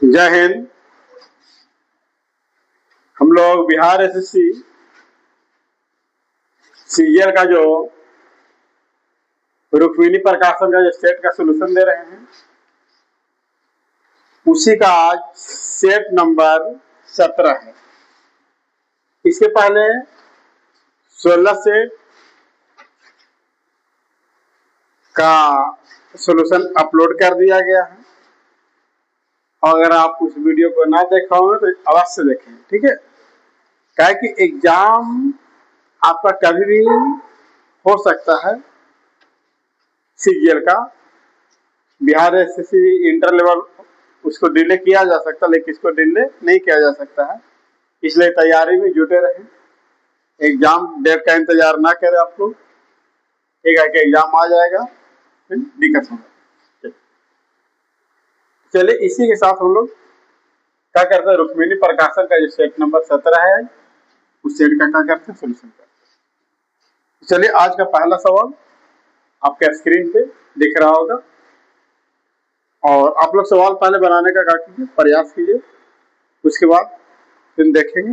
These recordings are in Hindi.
जय हिंद। हम लोग बिहार एसएससी सीजीएल का जो रुक्मिणी प्रकाशन का जो सेट का सोल्यूशन दे रहे हैं, उसी का आज सेट नंबर 17 है। इसके पहले 16 सेट का सोल्यूशन अपलोड कर दिया गया है। अगर आप उस वीडियो को ना देखा हो तो अवश्य देखें, ठीक है। क्या है कि एग्जाम आपका कभी भी हो सकता है। सीजीएल का बिहार एसएससी इंटर लेवल उसको डिले किया जा सकता है, लेकिन इसको डिले नहीं किया जा सकता है। इसलिए तैयारी में जुटे रहें। एग्जाम डेट का इंतजार ना करें आप लोग, ठीक है कि एग्जाम आ जाएगा फिर दिक्कत होगा। चलिए इसी के साथ हम लोग क्या करते हैं, रुक्मिणी प्रकाशन का जो सेट नंबर 17 है उस सेट का क्या करते हैं, सोल्यूशन करते हैं। चलिए आज का पहला सवाल आपके स्क्रीन पे दिख रहा होगा और आप लोग सवाल पहले बनाने का क्या कीजिए, प्रयास कीजिए। उसके बाद फिर देखेंगे,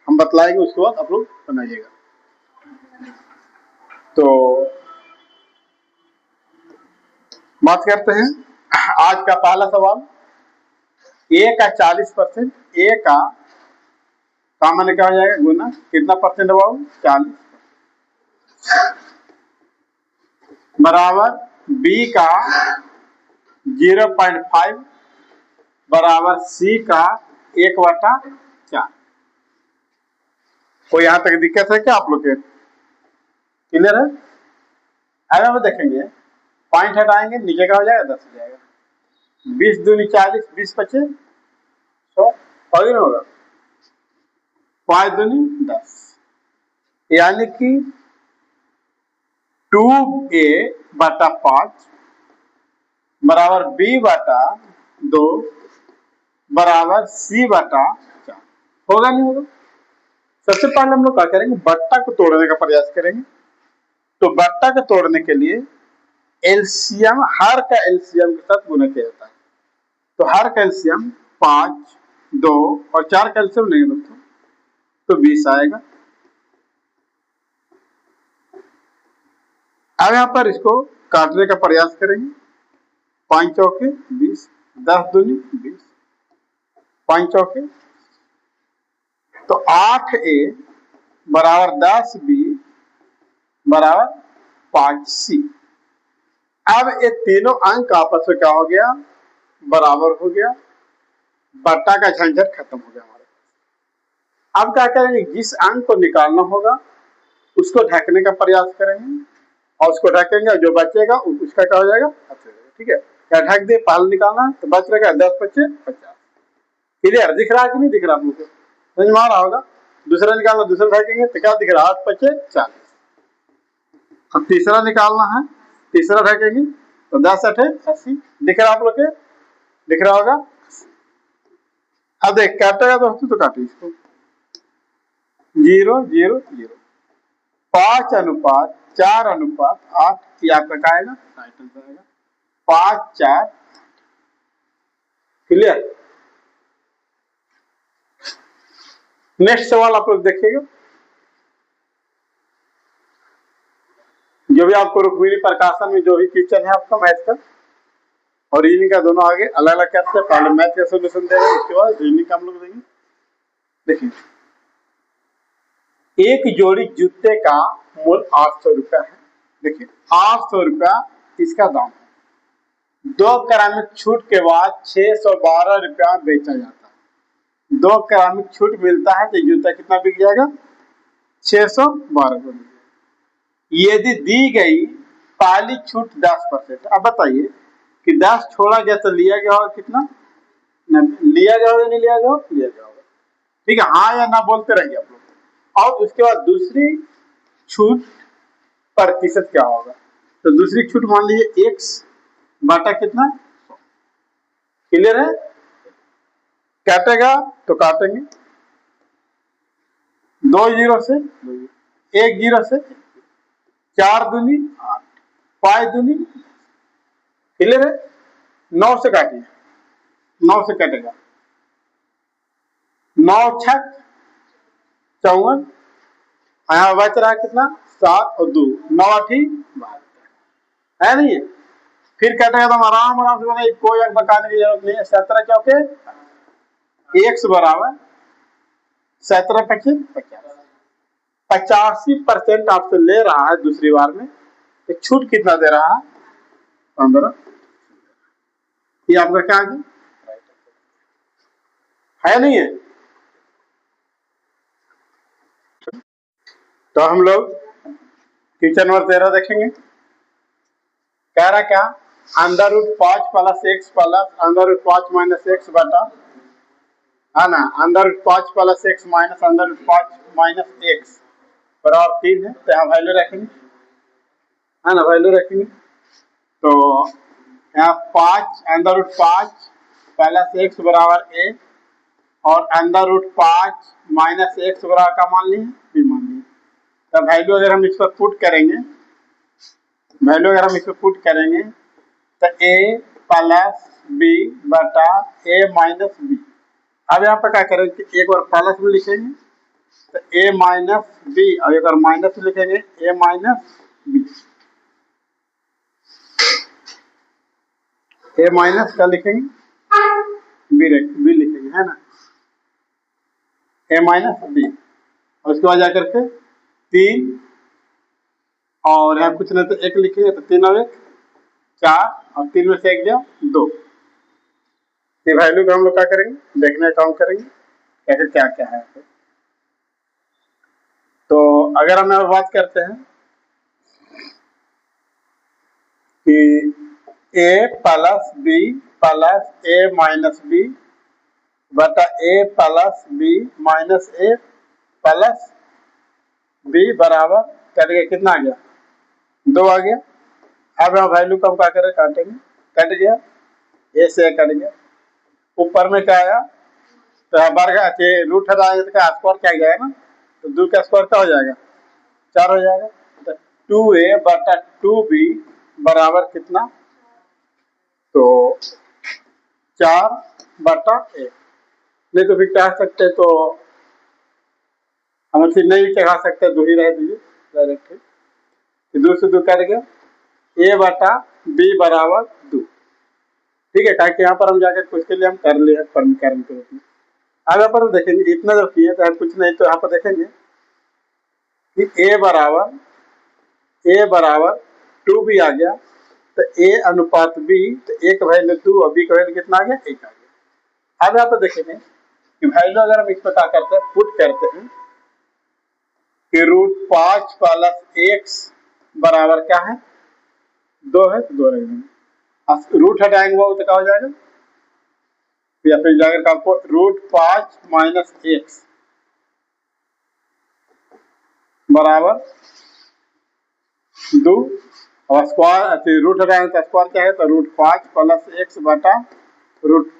हम बतलाएंगे, उसके बाद आप लोग बनाइएगा। तो बात करते हैं आज का पहला सवाल। ए का 40%, ए का मैंने क्या हो जाएगा गुना कितना परसेंट हुआ, 40 बराबर बी का 0.5 बराबर सी का 1/4। कोई यहां तक दिक्कत है क्या आप लोग के? क्लियर है? अगर हम देखेंगे पॉइंट हटाएंगे, नीचे का हो जाएगा 10 हो जाएगा। 20 दूनी 40, 20 पचे 100 होगा, 5 दूनी 10, यानी कि 2a/5 बराबर b/2 बराबर c/4 होगा नहीं होगा? सबसे पहले हम लोग क्या करेंगे, बट्टा को तोड़ने का प्रयास करेंगे। तो बट्टा को तोड़ने के लिए एलसीएम, हर का एलसीएम के साथ गुना किया जाता है। तो हर का एलसीएम 5, 2 और 4 का एलसीएम नहीं दोस्तों, तो 20 आएगा। अब यहाँ पर इसको काटने का प्रयास करेंगे। 5 चौके 20, 10 दूनी 20, 5 चौके, तो 8a बराबर 10b बराबर 5c। अब ये तीनों अंक आपस में क्या हो गया, बराबर हो गया। बट्टा का झंझट खत्म हो गया हमारे पास। अब क्या करेंगे, जिस अंक को निकालना होगा उसको ढकने का प्रयास करेंगे और उसको ढकेंगे, जो बचेगा उसका क्या हो जाएगा, ठीक है। क्या ढक दे, पाल निकालना है तो बच रहेगा 10 पचे 50। क्लियर? दिख रहा है कि नहीं दिख रहा आप लोग को? समझ में आ रहा होगा। दूसरा निकालना, दूसरा ढकेंगे तो क्या दिख रहा है, 8 पचे 40। अब तीसरा निकालना है, तीसरा ढकेंगे तो 10 8 80। दिख रहा आप लोग के? दिख रहा होगा। अब देख काटेगा दोस्तों, तो काटे इसको 0 0 0, 5:4:8, ये आपका क्या आएगा, 5 4। क्लियर? नेक्स्ट सवाल आप लोग देखिएगा। जो भी आपको रुक्मिणी प्रकाशन में जो भी क्वेश्चन है आपका मैथ का और रीजनिंग का, दोनों आगे अलग अलग करते हैं। पहले मैथ का सोल्यूशन दे रहे हैं, उसके बाद रीजनिंग का हम लोग देंगे। देखिए, एक जोड़ी जूते का मूल्य 800 रुपया है। देखिए 800 रुपया इसका दाम है। 2 क्रमिक छूट के बाद 612 रुपया बेचा जाता है। 2 क्रमिक छूट मिलता है तो जूता कितना बिक जाएगा, 612 रुपये। यदि दी गई पहली छूट 10%, अब बताइए कि 10 छोड़ा गया तो लिया गया होगा कितना, लिया गया होगा नहीं लिया गया होगा, लिया गया होगा। ठीक है, हाँ या ना बोलते रहिए आप लोग। और उसके बाद दूसरी छूट प्रतिशत क्या होगा, तो दूसरी छूट मान लीजिए x बाटा कितना 100। क्लियर है? काटेगा तो काटेंगे 2 0 से 1 0 से 4 दूनी 8, 5 दूनी। क्लियर है? 9 से काटिए, 9 से कटेगा, 9 छक 54, यहाँ बच रहा है कितना 7 और 2, 9 8 है नहीं है। फिर कटेगा तो हम आराम आराम से बने, कोई अंक बताने की जरूरत नहीं है। 17 चौके x बराबर 17 25 85% आपसे ले रहा है दूसरी बार में, तो छूट कितना दे रहा है 15। ये आपका क्या है नहीं है। तो हम लोग क्वेश्चन नंबर 13 देखेंगे। कह रहा क्या, under root 5 plus X plus under root 5 minus X बटा, है ना, under root 5 plus X minus under root 5 minus X बराबर 3 है। तो यहाँ वैल्यू रखेंगे, है ना, वैल्यू रखेंगे। तो यहाँ 5 अंडर रूट 5 प्लस एक्स बराबर ए और अंडर रूट 5 माइनस एक्स बराबर का मान लिए बी मान लिए। तो वैल्यू अगर हम इस पर पुट करेंगे, वैल्यू अगर हम इस पर पुट करेंगे तो ए प्लस बी बटा ए माइनस बी। अब यहाँ पर क्या करेंगे कि एक बार प्लस में लिखेंगे तो ए माइनस बी, और एक बार माइनस में लिखेंगे ए माइनस बी। ए माइनस क्या लिखेंगे, बी लिखेंगे, है ना, ए माइनस बी। और उसके बाद जाकर के 3 और यहाँ कुछ नहीं तो 1 लिखेंगे, तो 3 और 1 4 और 3 में से 1 गया 2। ये वैल्यू को हम लोग क्या करेंगे, देखने का काम करेंगे कैसे क्या क्या है। तो अगर हम यहाँ बात करते हैं कि ए प्लस बी प्लस ए माइनस बी बटा ए प्लस बी माइनस ए प्लस बी बराबर कट गया, कितना आ गया 2 आ गया। अब यहाँ वैल्यू को हम क्या करें, काटेंगे, कट गया, ए से कट गया, ऊपर में क्या आया तो वर्ग रूट हटाएंगे तो क्या स्क्वायर क्या जाएगा ना, तो 2 का स्क्वायर क्या हो जाएगा 4 हो जाएगा। तो 2a बटा 2b बराबर कितना, तो 4 बटा 1। नहीं तो फिर क्या सकते, तो हम फिर नहीं चढ़ा सकते, 2 ही रह दीजिए डायरेक्ट। 2 से 2 कट गया, a बटा b बराबर 2। ठीक है, ताकि यहाँ पर हम जाकर कुछ के लिए हम कर लिए समीकरण के रूप में। अब यहाँ पर देखेंगे इतना जब किए तो कुछ नहीं, तो यहाँ पर देखेंगे कि a बराबर 2b आ गया, तो a अनुपात b, तो a का वैल्यू 2 और b का वैल्यू कितना आ गया 1 आ गया। अब यहाँ पर देखेंगे कि वैल्यू अगर हम इस पर क्या करते हैं, पुट करते हैं कि रूट 5 प्लस एक्स बराबर क्या है 2 है, तो 2 रह जाएंगे, रूट हटाएंगे वो तो क्या हो जाएगा, या फिर जाकर आपको रूट 5 माइनस एक्स बराबर 2 और स्क्वायर, रूट हटाएंगे तो स्क्वायर क्या है, तो रूट 5 प्लस एक्स बटा रूट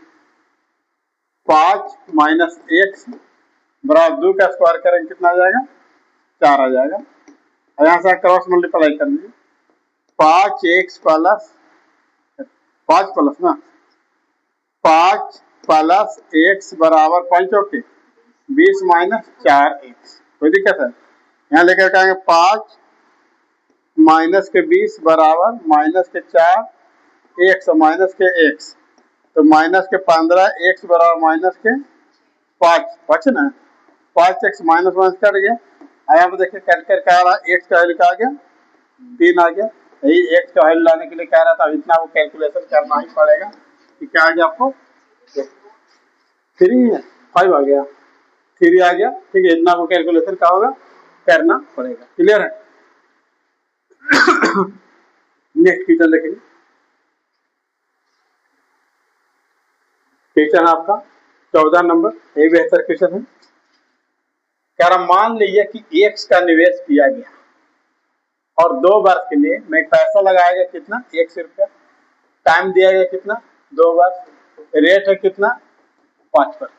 5 माइनस एक्स बराबर 2 का स्क्वायर करेंगे कितना आ जाएगा 4 आ जाएगा। और यहाँ से क्रॉस मल्टीप्लाई कर लीजिए, 5x प्लस 5 प्लस ना 5 प्लस एक्स बराबर 5 ओके 20 माइनस 4x, कोई दिक्कत है। यहाँ लेकर कहेंगे 5 माइनस के 20 बराबर माइनस के 4 एक्स माइनस के x, तो माइनस के 15 x बराबर माइनस के 5 बचे ना, 5x माइनस माइनस कट गया। यहाँ पे देखिए कट कर क्या आ रहा, x का वैल्यू क्या आ गया 3 आ गया। यही x का वैल्यू लाने के लिए कह रहा था, इतना वो कैलकुलेशन करना ही पड़ेगा कि क्या आ गया आपको 3 है 5 आ गया 3 आ गया। ठीक है, इतना को कैलकुलेशन क्या होगा करना पड़ेगा। क्लियर है। नेक्स्ट क्वेश्चन देखेंगे, क्वेश्चन आपका 14 नंबर, ये बेहतर क्वेश्चन है। कह रहा मान लीजिए कि x का निवेश किया गया और 2 वर्ष के लिए मैं पैसा लगाया गया कितना 100 रुपया, टाइम दिया गया कितना 2 वर्ष, रेट है कितना 5%,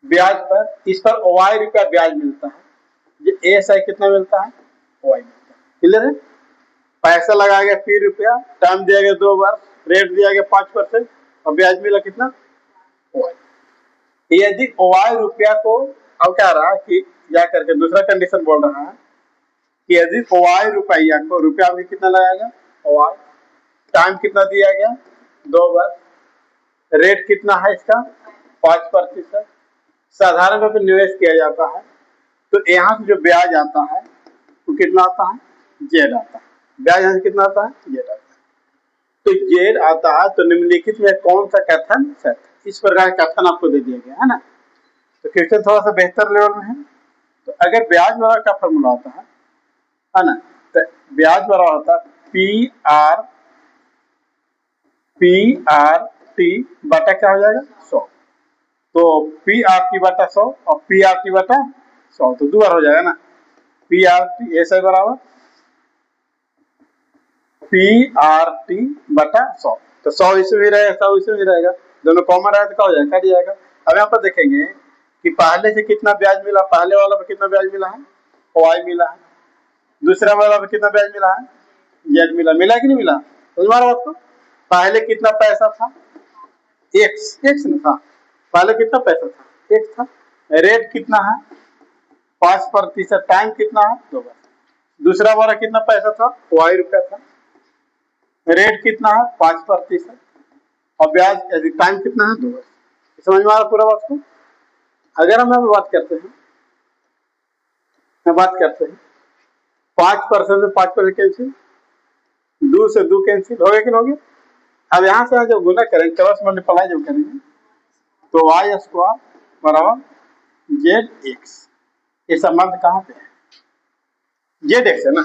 ब्याज पर इस पर y रुपया ब्याज मिलता है, ये एस है कितना मिलता है y मिलता है। क्लियर है, पैसा लगाया गया 30 रुपया, टाइम दिया गया 2 वर्ष, रेट दिया गया 5% और ब्याज मिला कितना OI। यदि OI रुपया को, अब क्या रहा कि या करके दूसरा कंडीशन बोल रहा है कि यदि OI रुपया को, रुपया में कितना लगाएगा OI, टाइम कितना दिया गया 2 बार, रेट कितना है इसका 5%, साधारण रूप में निवेश किया जाता है, तो यहाँ से जो ब्याज आता है वो कितना आता है जेड आता है। ब्याज यहाँ से कितना आता है जेड आता है। तो जेड आता है तो निम्नलिखित में कौन सा कथन सत्य, इस प्रकार का कथन आपको दे दिया गया है ना। तो क्वेश्चन थोड़ा सा बेहतर लेवल में है। तो अगर ब्याज बराबर का फॉर्मूला होता है ना, तो ब्याज बराबर होता है PRT बटा क्या हो जाएगा 100। तो PRT बटा 100 और PRT बटा 100 तो 2 बार हो जाएगा ना। PRT ऐसा बराबर PRT बटा 100, तो 100 इसमें भी रहेगा 100 इसमें भी रहेगा, दोनों कॉमन रहेगा तो क्या हो जाएगा कट जाएगा। अब यहाँ पर देखेंगे कि पहले से कितना ब्याज मिला, पहले वाला में कितना ब्याज मिला है OI मिला है, दूसरा वाला में कितना ब्याज मिला है जेड मिला, मिला कि नहीं मिला समझ में आ रहा है आपको। पहले कितना पैसा था x ना था, पहले कितना पैसा था x था, रेट कितना है 5%, टाइम कितना है 2 बार, दूसरा वाला कितना पैसा था OI रुपया था, रेट कितना है 5% और ब्याज टाइम कितना है 2 बार। समझ में आ रहा पूरा बात को। अगर हम बात करते हैं 5% से 5% कैंसिल, 2 से 2 कैंसिल हो गया कि नहीं हो गया। अब यहाँ से जब गुना करेंगे क्रॉस मल्टीप्लाई जब करेंगे तो y स्क्वायर बराबर ZX, ये संबंध कहाँ पे है ZX है ना,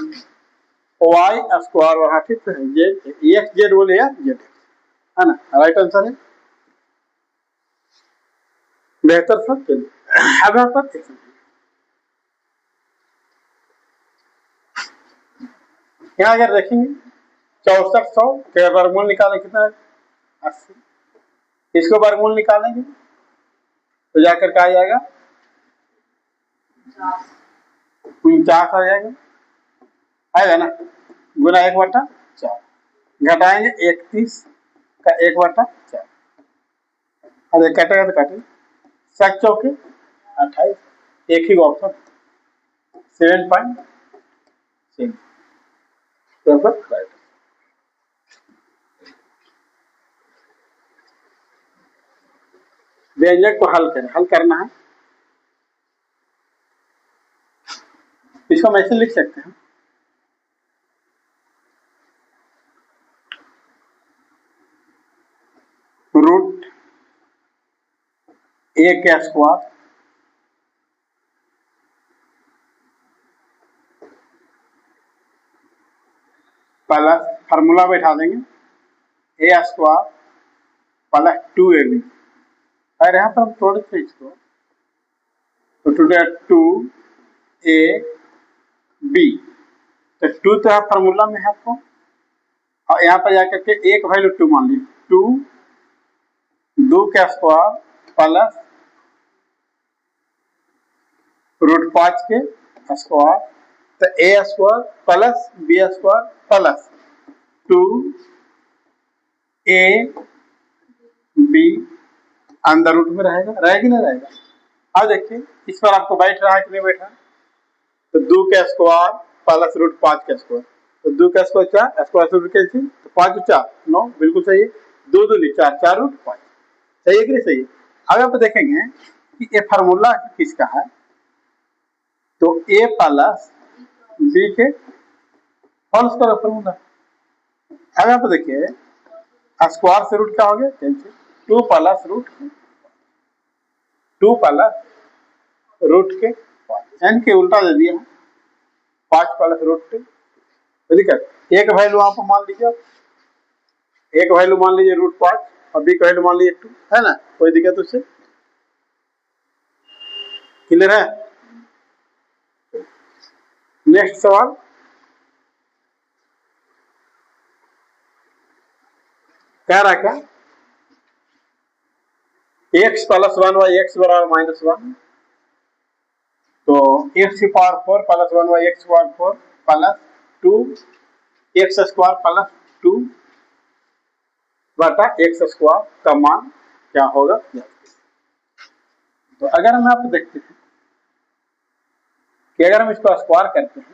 y स्क्वायर वहां ठीक है Z बोले या ZX है ना, राइट आंसर है बेहतर था। चलिए अब यहाँ पर यहाँ अगर देखेंगे 6400 के वर्गमूल निकालें कितना है 80, इसको वर्गमूल निकालेंगे तो जाकर क्या आ जाएगा 49 आ जाएगा, आएगा ना, गुना 1/4 घटाएंगे 31 का 1/4, अरे कटेगा तो कटेगा 7 चौके 28, एक ही ऑप्शन 7.6 राइट। व्यंजक को हल करें, हल करना है इसको हम ऐसे लिख सकते हैं रूट ए का स्क्वायर प्लस फार्मूला बैठा देंगे ए स्क्वायर प्लस 2ab, और यहाँ पर हम तोड़ थे इसको तो 2ab, तो 2 तो फार्मूला में है आपको, और यहाँ पर जाकर के एक वैल्यू 2 मान लीजिए, 2 का स्क्वायर प्लस √5 के स्क्वायर, तो A square plus B square plus 2ab अंदर रूट में रहेगा कि नहीं रहेगा। अब देखिए इस पर आपको बैठ रहा है कि नहीं बैठ रहा, तो 2 का स्क्वायर प्लस √5 का स्क्वायर, तो 2 का स्क्वायर क्या स्क्वायर से रूट कैंसिल, तो 5 4 9 बिल्कुल सही है, 2 2 4 4 √5 सही है कि नहीं सही है। अब आप देखेंगे कि ये फार्मूला किसका है, तो a प्लस बी के होल स्क्वायर फार्मूला। अब यहाँ पर देखिए स्क्वायर से रूट क्या हो गया कैंसिल, 2 प्लस रूट के एन के उल्टा दे दिया 5 प्लस √2, ठीक है। एक वैल्यू आप मान लीजिए, एक वैल्यू मान लीजिए √5 और बी का वैल्यू मान लीजिए 2 है ना, कोई दिक्कत उससे क्लियर है। नेक्स्ट सवाल कह रहा क्या x प्लस 1 y x बराबर -1, तो x की power 4 plus 1 y x power 4 plus 2 x square plus 2 बटा एक्स स्क्वायर का मान क्या होगा। तो अगर हम आप देखते हैं कि अगर हम इसको स्क्वायर करते हैं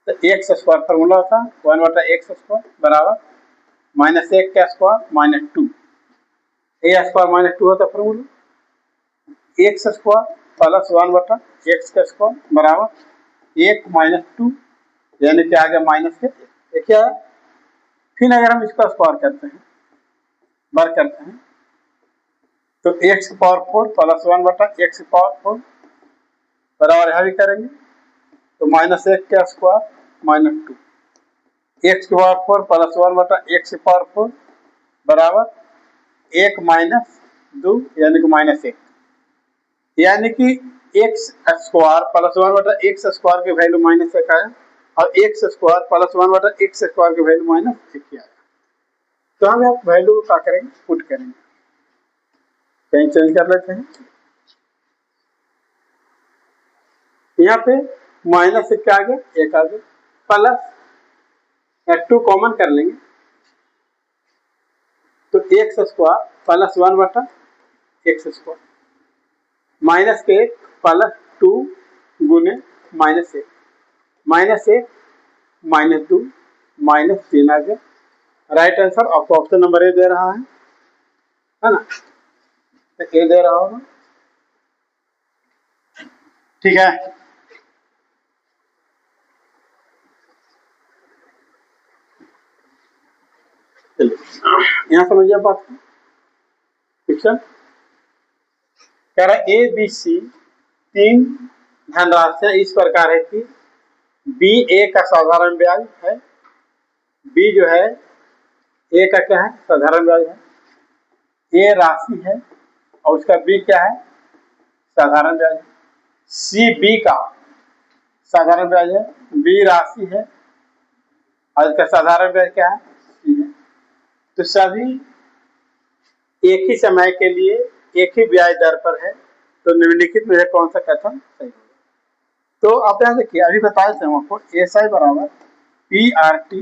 तो एक्स स्क्वायर फॉर्मूला होता है 1/x² बराबर -1 का स्क्वायर -2 ए स्क्वायर -2 होता है formula. X square plus 1/x का स्क्वायर बराबर 1 - 2 यानी कि आ गया -1। ये क्या है। फिर अगर हम इसका स्क्वायर करते हैं वर्क करते हैं तो x power 4 plus 1/x power 4 बराबर यहां भी करेंगे तो -1 का स्क्वायर -2 x की पावर 4 प्लस 1/x पावर 4 बराबर 1 - 2 यानी कि -1 यानी कि x square plus 1/x square की वैल्यू -1 आया और x square plus 1/x square की वैल्यू -1 आया। तो हम यहाँ वैल्यू को क्या करेंगे पुट करेंगे, कहीं चेंज कर लेते हैं। यहाँ पे -1 क्या आ गया 1 आ गया प्लस 2 कॉमन कर लेंगे तो x square plus 1/x square -1 plus 2 गुने -1 -1 -2 -3 आ गया। राइट आंसर आपको ऑप्शन नंबर ए दे रहा है ना, तो ए दे रहा होगा। ठीक है, यहां समझिए बात। पिक्चर कह रहा है ए बी सी 3 धनराशियां इस प्रकार है कि बी ए का साधारण ब्याज है, बी जो है ए का क्या है साधारण ब्याज है, ए राशि है और उसका बी क्या है साधारण ब्याज है, सी बी का साधारण ब्याज है, बी राशि है और इसका साधारण ब्याज क्या है सी है। तो सभी एक ही समय के लिए एक ही ब्याज दर पर है, तो निम्नलिखित में कौन सा कथन सही होगा। तो आप यहाँ देखिए अभी बताए थे हम आपको एस आई बराबर पी आर टी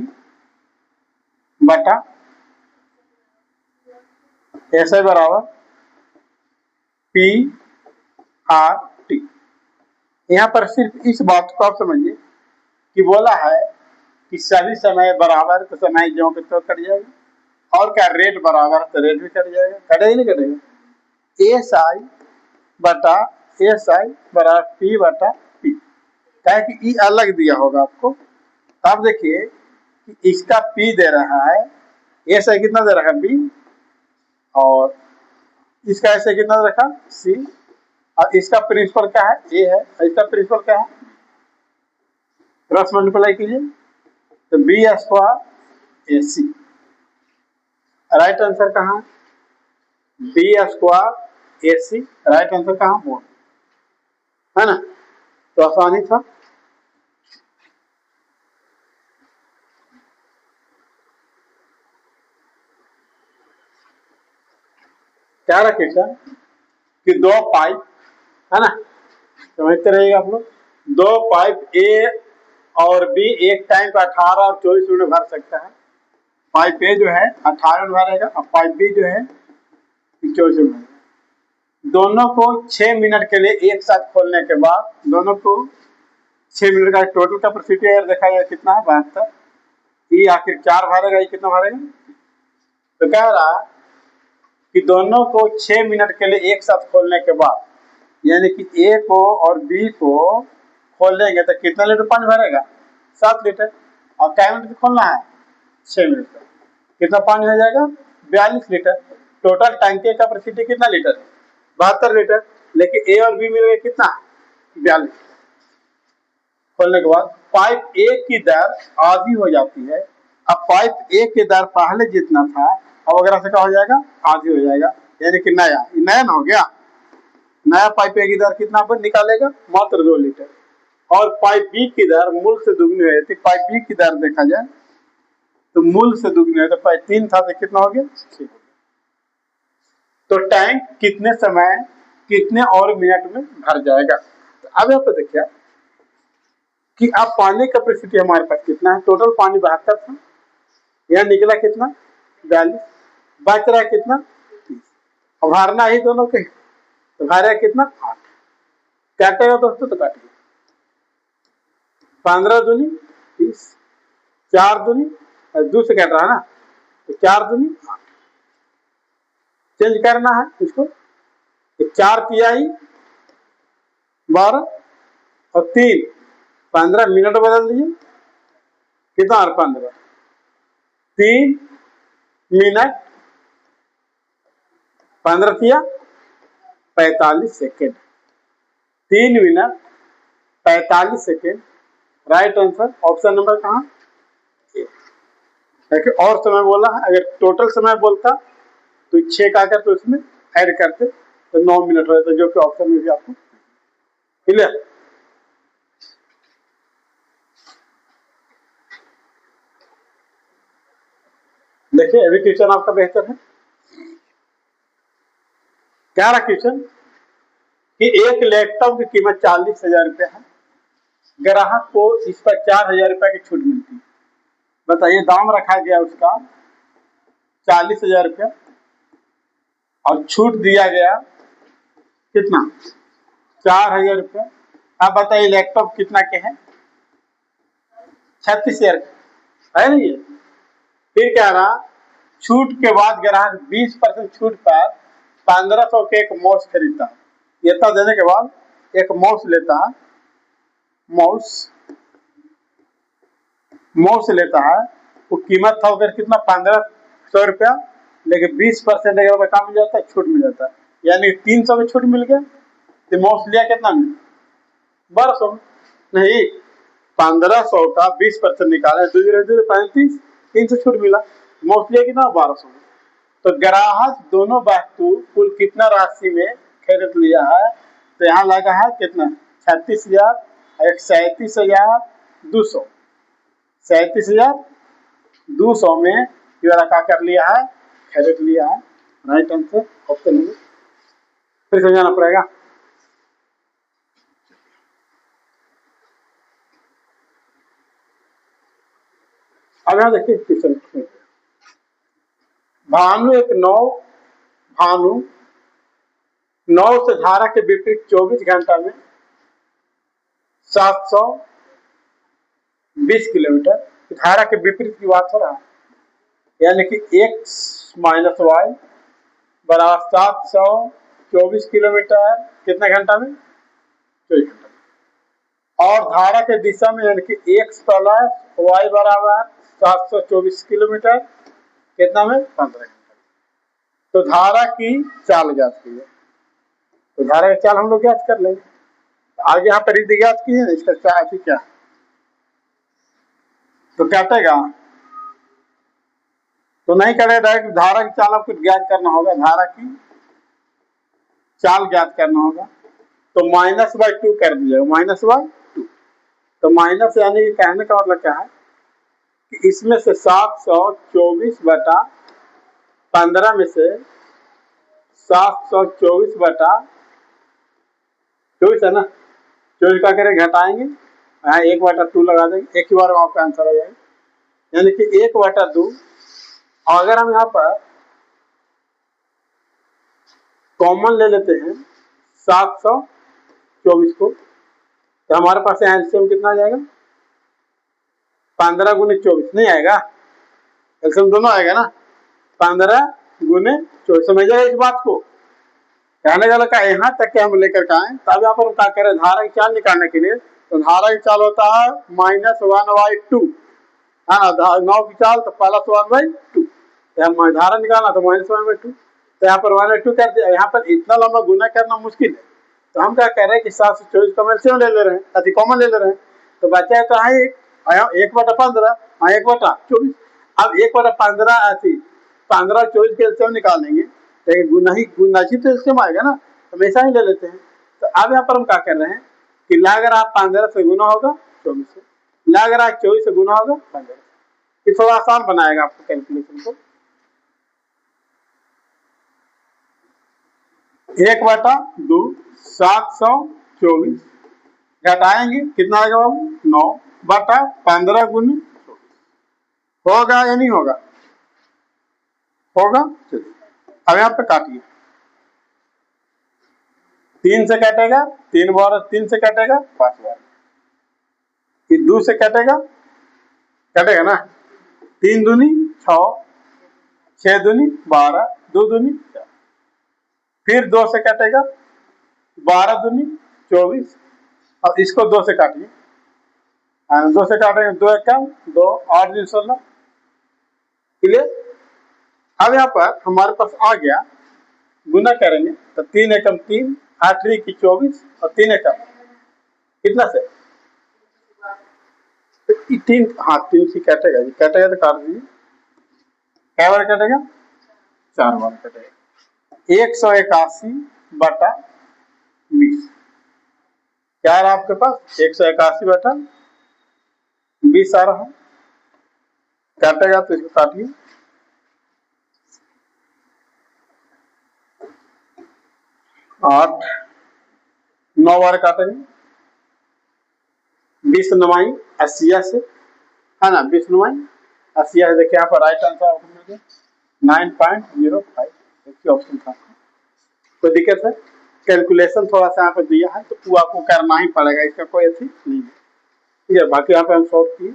बटा एस आई बराबर पी आर टी। यहाँ पर सिर्फ इस बात को आप समझिए कि बोला है कि सभी समय बराबर तो समय ज्यों के त्यों कट जाएगा और क्या रेट बराबर तो रेट भी कट जाएगा, कटेगा नहीं कटेगा। एस आई बटा एस आई बराबर पी बटा पी, क्या कि ई अलग दिया होगा आपको। अब देखिए कि इसका पी दे रहा है, एस आई कितना दे रहा है बी और इसका ऐसे कितना दे रखा सी और इसका प्रिंसिपल क्या है ए है और इसका प्रिंसिपल क्या है क्रॉस मल्टीप्लाई कीजिए तो बी स्क्वायर ए सी। राइट आंसर कहाँ बी स्क्वायर ए सी, राइट आंसर कहाँ मोड है ना, तो आसानी था। क्या रखे सर कि 2 पाइप है ना, समझते रहिएगा आप लोग। 2 पाइप ए और बी एक टाइम पर 18 और 24 मिनट भर सकता है। पाइप ए जो है 18 मिनट भरेगा और पाइप बी जो है 24 मिनट। दोनों को 6 मिनट के लिए एक साथ खोलने के बाद दोनों को 6 मिनट का टोटल कैपेसिटी अगर देखा जाए कितना है 72, ये आखिर 4 भरेगा, ये कितना भरेगा। तो कह रहा कि दोनों को 6 मिनट के लिए एक साथ खोलने के बाद यानी कि ए को और बी को खोल देंगे तो कितना लीटर पानी भरेगा 7 लीटर और क्या मिनट खोलना है 6 मिनट का, कितना पानी हो जाएगा 42 लीटर। टोटल टंकी का कैपेसिटी कितना लीटर 72 लीटर, लेकिन ए और बी मिल गए कितना 42। खोलने के बाद पाइप ए की दर आधी हो जाती है। अब पाइप ए की दर पहले जितना था अब वगैरह से क्या हो जाएगा आधी हो जाएगा, यानी कि नया नया हो गया। नया पाइप ए की दर कितना पर निकालेगा मात्र 2 लीटर और पाइप बी की दर मूल से दुगनी हो जाती। पाइप बी की दर देखा जाए तो मूल से दुगनी है तो पाइप 3 था तो कितना हो गया 6 हो गया। तो टैंक कितने समय कितने और मिनट में भर जाएगा। तो अब यहाँ पे देखिए कि अब पानी का कैपेसिटी हमारे पास कितना है, टोटल पानी 72 था, यहाँ निकला कितना 42, बच रहा है कितना 30। अब हारना ही दोनों के, तो हारा कितना 8। काटेगा दोस्तों तो काटेगा 15 दूनी 30, 4 दूनी 2 से काट रहा है ना, तो 4 दूनी 8। चेंज करना है इसको, तो 4 तिहाई 12 और 3 15 मिनट बदल दिए, कितना और 15 3 मिनट 15 तिया 45 second, 3 minute 45 second. Right answer option number कहाँ, देखिए और समय बोला है, अगर टोटल समय बोलता तो 6 का आकर तो इसमें ऐड करते तो 9 मिनट हो जाता, जो कि ऑप्शन में भी आपको क्लियर। देखिए अभी क्वेश्चन आपका बेहतर है। क्या रहा क्वेश्चन कि एक लैपटॉप की कीमत 40,000 रुपया है, ग्राहक को इस पर 4,000 रुपया की छूट मिलती है। बताइए दाम रखा गया उसका 40,000 रुपया और छूट दिया गया कितना 4,000 रुपया। अब बताइए लैपटॉप कितना के हैं 36,000 है नहीं है। फिर क्या रहा छूट के बाद ग्राहक 20% छूट पर 1500 के एक माउस खरीदता है। इतना देने के बाद एक माउस लेता है, माउस लेता है, वो कीमत था अगर कितना 1500 रुपया, लेकिन 20% अगर कम मिल जाता है छूट मिल जाता है, यानी 300 में छूट मिल गया। तो माउस लिया कितना में 1200 में, नहीं 1500 का 20% निकाला 2 300 छूट मिला, माउस लिया कितना 1200 में। तो ग्राहक दोनों वस्तु कुल कितना राशि में खरीद लिया है, तो यहाँ लगा है कितना 36,000, 37,200, 37,200 में क्या कर लिया है खरीद लिया है। राइट आंसर ऑप्शन में फिर समझाना पड़ेगा। अब यहाँ देखिए क्वेश्चन, भानु नौ से धारा के विपरीत 24 घंटा में 720 किलोमीटर, धारा के विपरीत की बात हो रहा है, यानी कि x माइनस वाई बराबर 724 किलोमीटर कितने घंटा में 24 घंटा में, और धारा के दिशा में यानी कि x प्लस वाई बराबर 724 किलोमीटर कितना में 15 घंटा। तो धारा की चाल ज्ञात की है, तो धारा की चाल हम लोग ज्ञात कर लेंगे। आगे यहाँ पर ज्ञात की है, इसका क्या तो काटेगा तो नहीं करेगा, डायरेक्ट धारा की चाल आपको ज्ञात करना होगा, धारा की चाल ज्ञात करना होगा। तो -/2 कर दिया, -/2। तो माइनस यानी कि कहने का मतलब क्या है कि इसमें से 724/15 में से 724/24 है ना, 24 का करें घटाएंगे, यहाँ 1/2 लगा देंगे, एक ही बार में आपका आंसर आ जाएगा, यानी कि 1/2। और अगर हम यहाँ पर कॉमन ले लेते हैं 724 को, तो हमारे पास एलसीएम कितना आ जाएगा 15 गुने 24 नहीं आएगा, एलसीएम दोनों आएगा ना, 15 गुने 24। समझिएगा इस बात को, कहने का लगा यहाँ तक के हम लेकर के आए। तब यहाँ पर क्या करें धारा की चाल निकालने के लिए, तो धारा की चाल होता है -1/2 है ना, 9 की चाल तो +1/2, धारा निकालना तो -1/2, तो यहाँ पर 1/2 कर दिया। यहाँ पर इतना लंबा गुना करना मुश्किल है, तो हम क्या कर रहे हैं कि 724 का एलसीएम ले रहे हैं, अति कॉमन ले रहे हैं, तो बचा है तो है 1/15, 1/24। अब 1/15 ऐसी 15/24 के एलसीएम निकालेंगे, लेकिन गुनाची तो एलसीएम आएगा ना, हमेशा ही ले लेते हैं। तो अब यहाँ पर हम क्या कर रहे हैं कि लग रहा 15 से गुना होगा 24 से, लग रहा 24 से गुना होगा 15 से, ये थोड़ा आसान बनाएगा आपको कैलकुलेशन को। 1/2 724 घटाएंगे कितना आएगा बाबू 9/15 गुने 24 होगा या नहीं होगा, होगा। चलिए अब यहाँ पे काटिए, 3 से कटेगा, 3 बार 3 से कटेगा 5 बार, ये 2 से कटेगा, कटेगा ना, 3 दूनी 6, 6 दूनी 12, 2 दूनी 4, फिर 2 से कटेगा, 12 दूनी 24, अब इसको 2 से काटिए, 2 से काटेंगे 2 1 2, 8 दूनी 16, क्लियर। अब यहाँ पर हमारे पास आ गया, गुना करेंगे तो 3 एकम 3, 8 की 24 और 3 एकम कितना से 3, हाँ 3 से कटेगा जी, कटेगा तो काट दीजिए, क्या बार कटेगा, 4 बार कटेगा, 181 बटा 20, क्या आ रहा है आपके पास, 181 बटा 20 आ रहा है, काटेगा तो इसको काटिए, 8 9 बार काटेंगे, 20 9 80 से, है ना, 20 9 80 से, देखिए यहाँ पर राइट आंसर आपको मिल गया 9.05, देखिए ऑप्शन था। कोई दिक्कत है, कैलकुलेशन थोड़ा सा यहाँ पे दिया है तो वो आपको करना ही पड़ेगा, इसका कोई अच्छी नहीं है, ठीक है। बाकी यहाँ पे हम सॉल्व किए,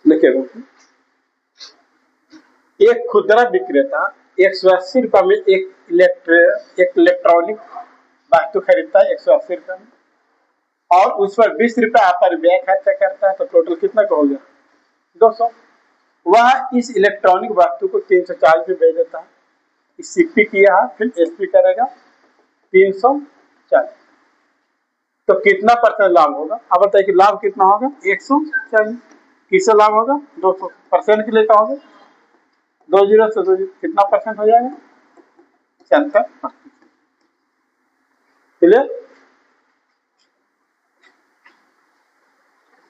देखिए एक खुदरा विक्रेता 180 रुपये में एक इलेक्ट्रॉनिक वस्तु खरीदता है 180 रुपये में, और उस पर 20 रुपये पर व्यय खर्चा करता है, तो टोटल कितना का हो गया 200। वह इस इलेक्ट्रॉनिक वस्तु को 340 में बेच देता है, सीपी किया है, फिर एसपी करेगा 340, तो कितना परसेंट लाभ होगा। अब बताइए कि लाभ कितना होगा 140, किससे लाभ होगा 200%, के लिए क्या होगा 2 जीरो से 2 जीरो, कितना परसेंट हो जाएगा 76%, क्लियर।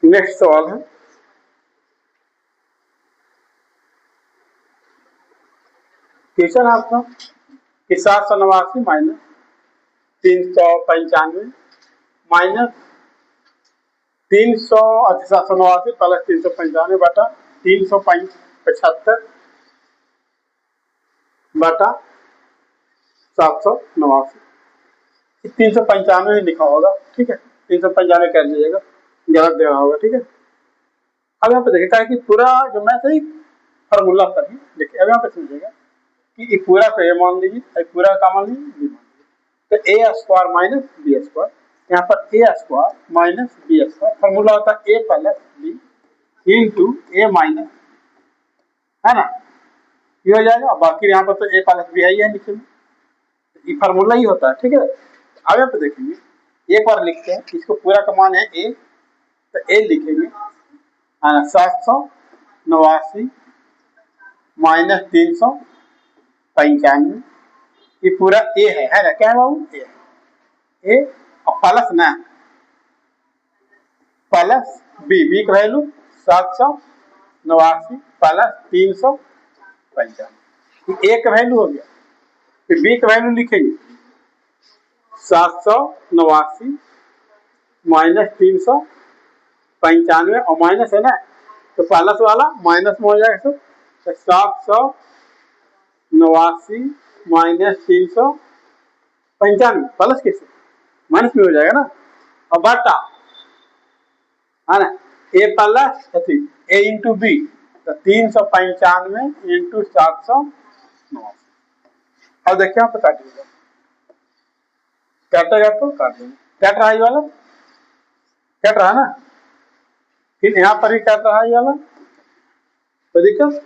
नेक्स्ट सवाल है, क्वेश्चन आपका कि 789 माइनस 395 माइनस 789 प्लस 395 बटा 375 बटा 789, 395 ही लिखा होगा, ठीक है, 395 कर लीजिएगा, गलत दे रहा होगा, ठीक है। अब यहाँ पे देखिए कि पूरा जो मैं सही फॉर्मूला पर ही देखिए, अब यहाँ पे समझिएगा कि ये पूरा को ए मान लीजिए, पूरा का मान लीजिए बी मान लीजिए, तो A square minus B square, यहाँ पर A square minus B square, formula होता है A plus B into A minus, है ना, ये हो जाएगा। बाकी यहाँ पर तो ए प्लस बी है नीचे में, ये फार्मूला ही होता है, ठीक है। अब यहाँ पे देखेंगे एक बार लिखते हैं, इसको पूरा का मान है ए, तो ए लिखेंगे 789 माइनस 395, ये पूरा ए है ना, क्या है बाबू ए और प्लस ना प्लस बी का वैल्यू 789 प्लस 395, ए का वैल्यू हो गया, फिर बी का वैल्यू लिखेंगे 789 माइनस 395 और माइनस है ना, तो प्लस वाला माइनस में हो जाएगा, तो 789 माइनस 395 प्लस कैसे माइनस में हो जाएगा ना, और बटा है ना ए प्लस ए इंटू बी, तो 395 इंटू 789। अब देखिए यहाँ पे काटिएगा, काटेगा तो काट देंगे, कट रहा है वाला, कट रहा है ना, फिर यहाँ पर ही कट रहा है वाला, तो दिक्कत।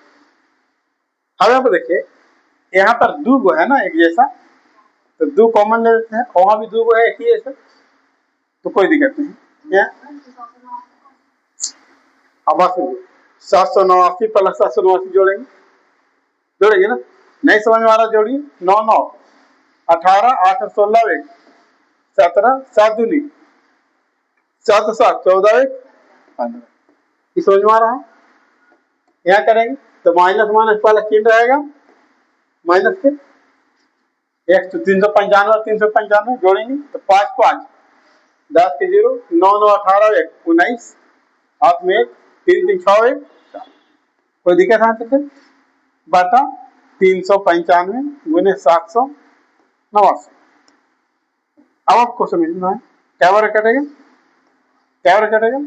अब यहाँ पर देखिए यहाँ पर दो गो है ना एक जैसा, तो दो कॉमन ले लेते हैं, वहां भी दो गो है एक ही जैसा, तो कोई दिक्कत नहीं। अब 789 प्लस 789 जोड़ेंगे ना, नहीं समझ में आ रहा जोड़िए, 9 9 18 8 16 1 17 7 दूनी 7 7 14 1 15, समझ में आ रहा है। यहाँ करेंगे तो माइनस माइनस प्लस चिन्ह रहेगा, माइनस के 395 और 395 जोड़ेंगे तो 5 5 10 के 0 9 9 18 1 19 हाथ में 3 3 6 1 4, कोई दिक्कत यहाँ तक है? बटा 395 गुने 789। अब आपको समझना है क्या बार कटेगा, क्या बार कटेगा,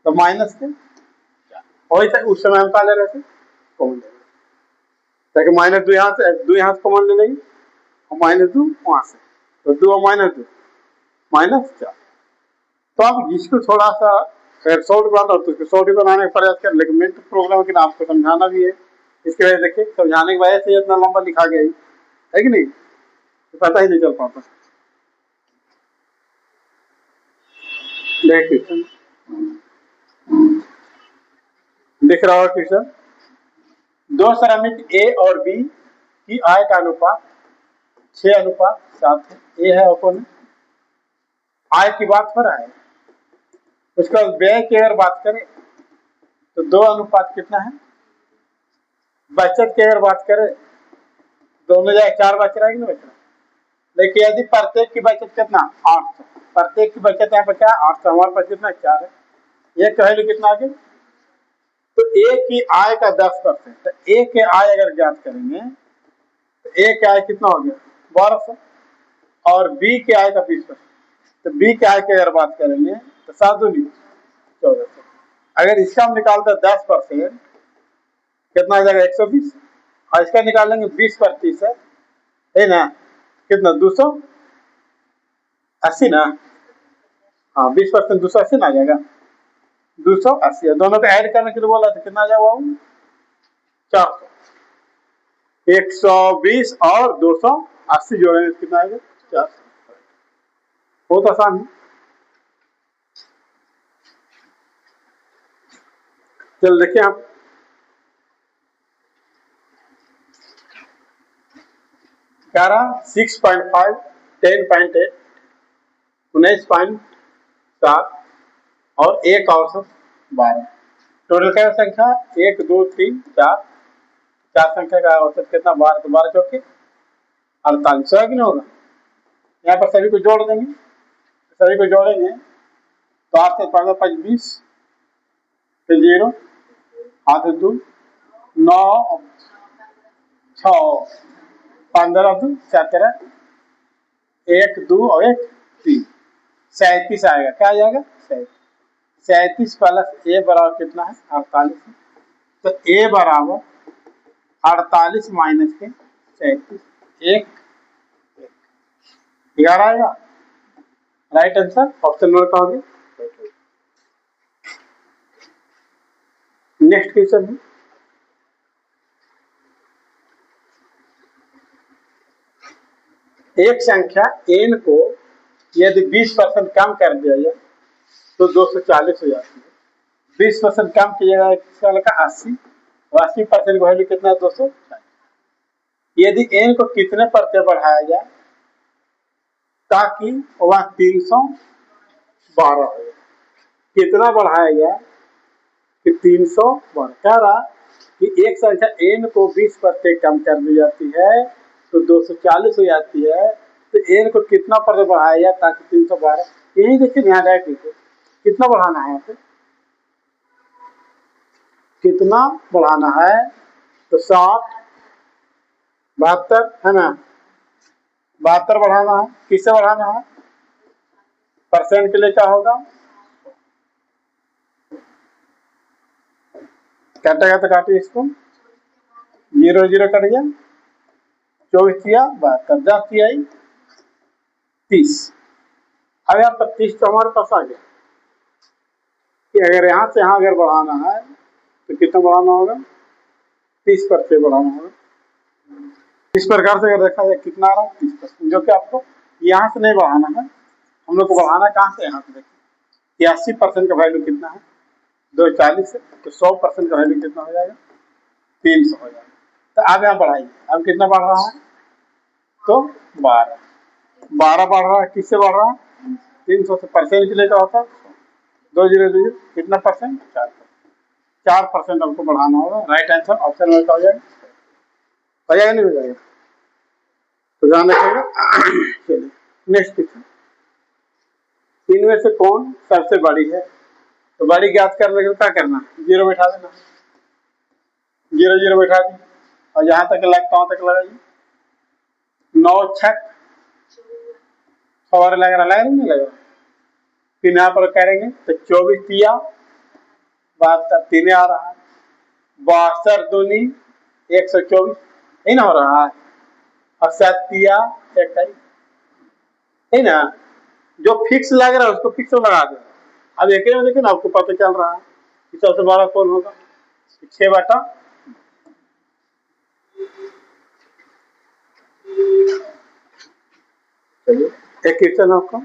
तो माइनस के वही उस समय हम ले रहे थे कॉमन ले, ताकि माइनस 2 यहाँ से 2 यहाँ से कॉमन ले लेंगे और माइनस 2 वहां से, तो 2 और -2 -4। तो आप जिसको थोड़ा सा शॉर्ट बनाना हो तो उसको शॉर्ट बनाने का प्रयास करें, लेकिन मेन प्रोग्राम के आपको समझाना भी है, इसके वजह देखिए समझाने की वजह से इतना लंबा लिखा गया है कि नहीं, तो पता ही नहीं चल पाता। क्वेश्चन दिख रहा होगा क्वेश्चन, 2 श्रमिक ए और बी की आय का अनुपात 6:7 है। ए है ओपोनेंट, आय की बात हो रहा है, उसका व्यय की अगर बात करें तो 2 अनुपात कितना है, बचत की अगर बात करें दोनों जगह 4 बच रहा है कि नहीं बच रहा, लेकिन यदि प्रत्येक की बचत कितना 800, प्रत्येक की बचत यहाँ पर क्या 800, हमारे पास कितना 4 है, ये कहलू कितना आगे, तो ए की आय का 10%, तो ए के आय अगर ज्ञात करेंगे तो ए की आय कितना हो गया 1200 और बी के आय का 20%, तो बी के आय की अगर बात करेंगे तो 7 दूनी 1400। अगर इसका हम निकालते 10% कितना आ जाएगा 120, और इसका निकालेंगे 20% है ना, कितना 280 ना, हाँ 20% 280 ना आ जाएगा, 280, दोनों को ऐड करने के लिए बोला तो कितना आ जाएगा 400, 120 और 280 जोड़ेंगे कितना आएगा 400। बहुत आसान है, चल देखिए आप 6.5 10.8 19.7 और 1 और 12, टोटल क्या संख्या 1 2 3 4 संख्या का औसत कितना 12, तो 12 चौके 48 है कि नहीं होगा, यहाँ पर सभी को जोड़ देंगे, सभी को जोड़ेंगे तो 8 से 15 25 फिर 0 8 2 9 6 15 2 17 1 2 और 1 3 37 आएगा, क्या आ जाएगा 37 प्लस ए बराबर कितना है 48, तो ए बराबर 48 माइनस के 37 1 11 आएगा, राइट आंसर ऑप्शन नंबर का होगी। नेक्स्ट क्वेश्चन है, एक संख्या n को यदि 20% कम कर दिया जाए तो 240 हो जाती है, 20% कम किया जाएगा 80 और 80% वैल्यू कितना 240, यदि n को कितने परते बढ़ाया जाए ताकि वह 312 हो जाए, कितना बढ़ाया जाए कि 312, कह रहा कि एक संख्या n को 20% कम कर दी जाती है तो 240 हो जाती है, तो n को कितना परते बढ़ाया जाए ताकि 312, यही देखिए ध्यान रखिए कितना बढ़ाना है, यहाँ पे कितना बढ़ाना है, तो 60 72 है ना, 72 बढ़ाना है, किससे बढ़ाना है परसेंट के लिए क्या होगा, कटेगा तो काटिए इसको 0 0 कट गया, 24 किया 72 10 किया 30, अब यहाँ पर 30 तो हमारे पास आ गया कि अगर यहाँ से यहाँ अगर बढ़ाना है तो कितना बढ़ाना होगा 30% बढ़ाना होगा, इस प्रकार से अगर देखा जाए कितना आ रहा है 30%, जो कि आपको यहाँ से नहीं बढ़ाना है, हम लोग को बढ़ाना कहाँ से यहाँ से देखिए 80% का वैल्यू कितना है 240 है, तो 100% का वैल्यू कितना हो जाएगा 300 हो जाएगा, तो अब यहाँ बढ़ाइए, अब कितना बढ़ रहा है तो 12 बढ़ रहा है, किससे बढ़ रहा है 300 से, परसेंट के लिए क्या होता है 2 0 2 कितना परसेंट 4% हमको बढ़ाना होगा, राइट आंसर ऑप्शन में हो जाएगा, हो जाएगा नहीं हो जाएगा, तो ध्यान रखिएगा। चलिए नेक्स्ट क्वेश्चन, इनमें से कौन सबसे बड़ी है, तो बड़ी ज्ञात करने के लिए क्या करना, जीरो बैठा देना, जीरो जीरो बैठा दी और जहां तक लगता वहां तक लगाइए। 9 छक सवार लग रहा नहीं लग रहा। फिर यहाँ पर करेंगे तो 24 तिया 72 तीन आ रहा है, 62 दूनी 124 है ना हो रहा है, और 7 तिया 21 है ना। जो फिक्स लग रहा है उसको फिक्स लगा दो। अब एक में देखिए ना आपको पता चल रहा है कि सबसे बड़ा कौन होगा, 6 बटा एक क्वेश्चन आपका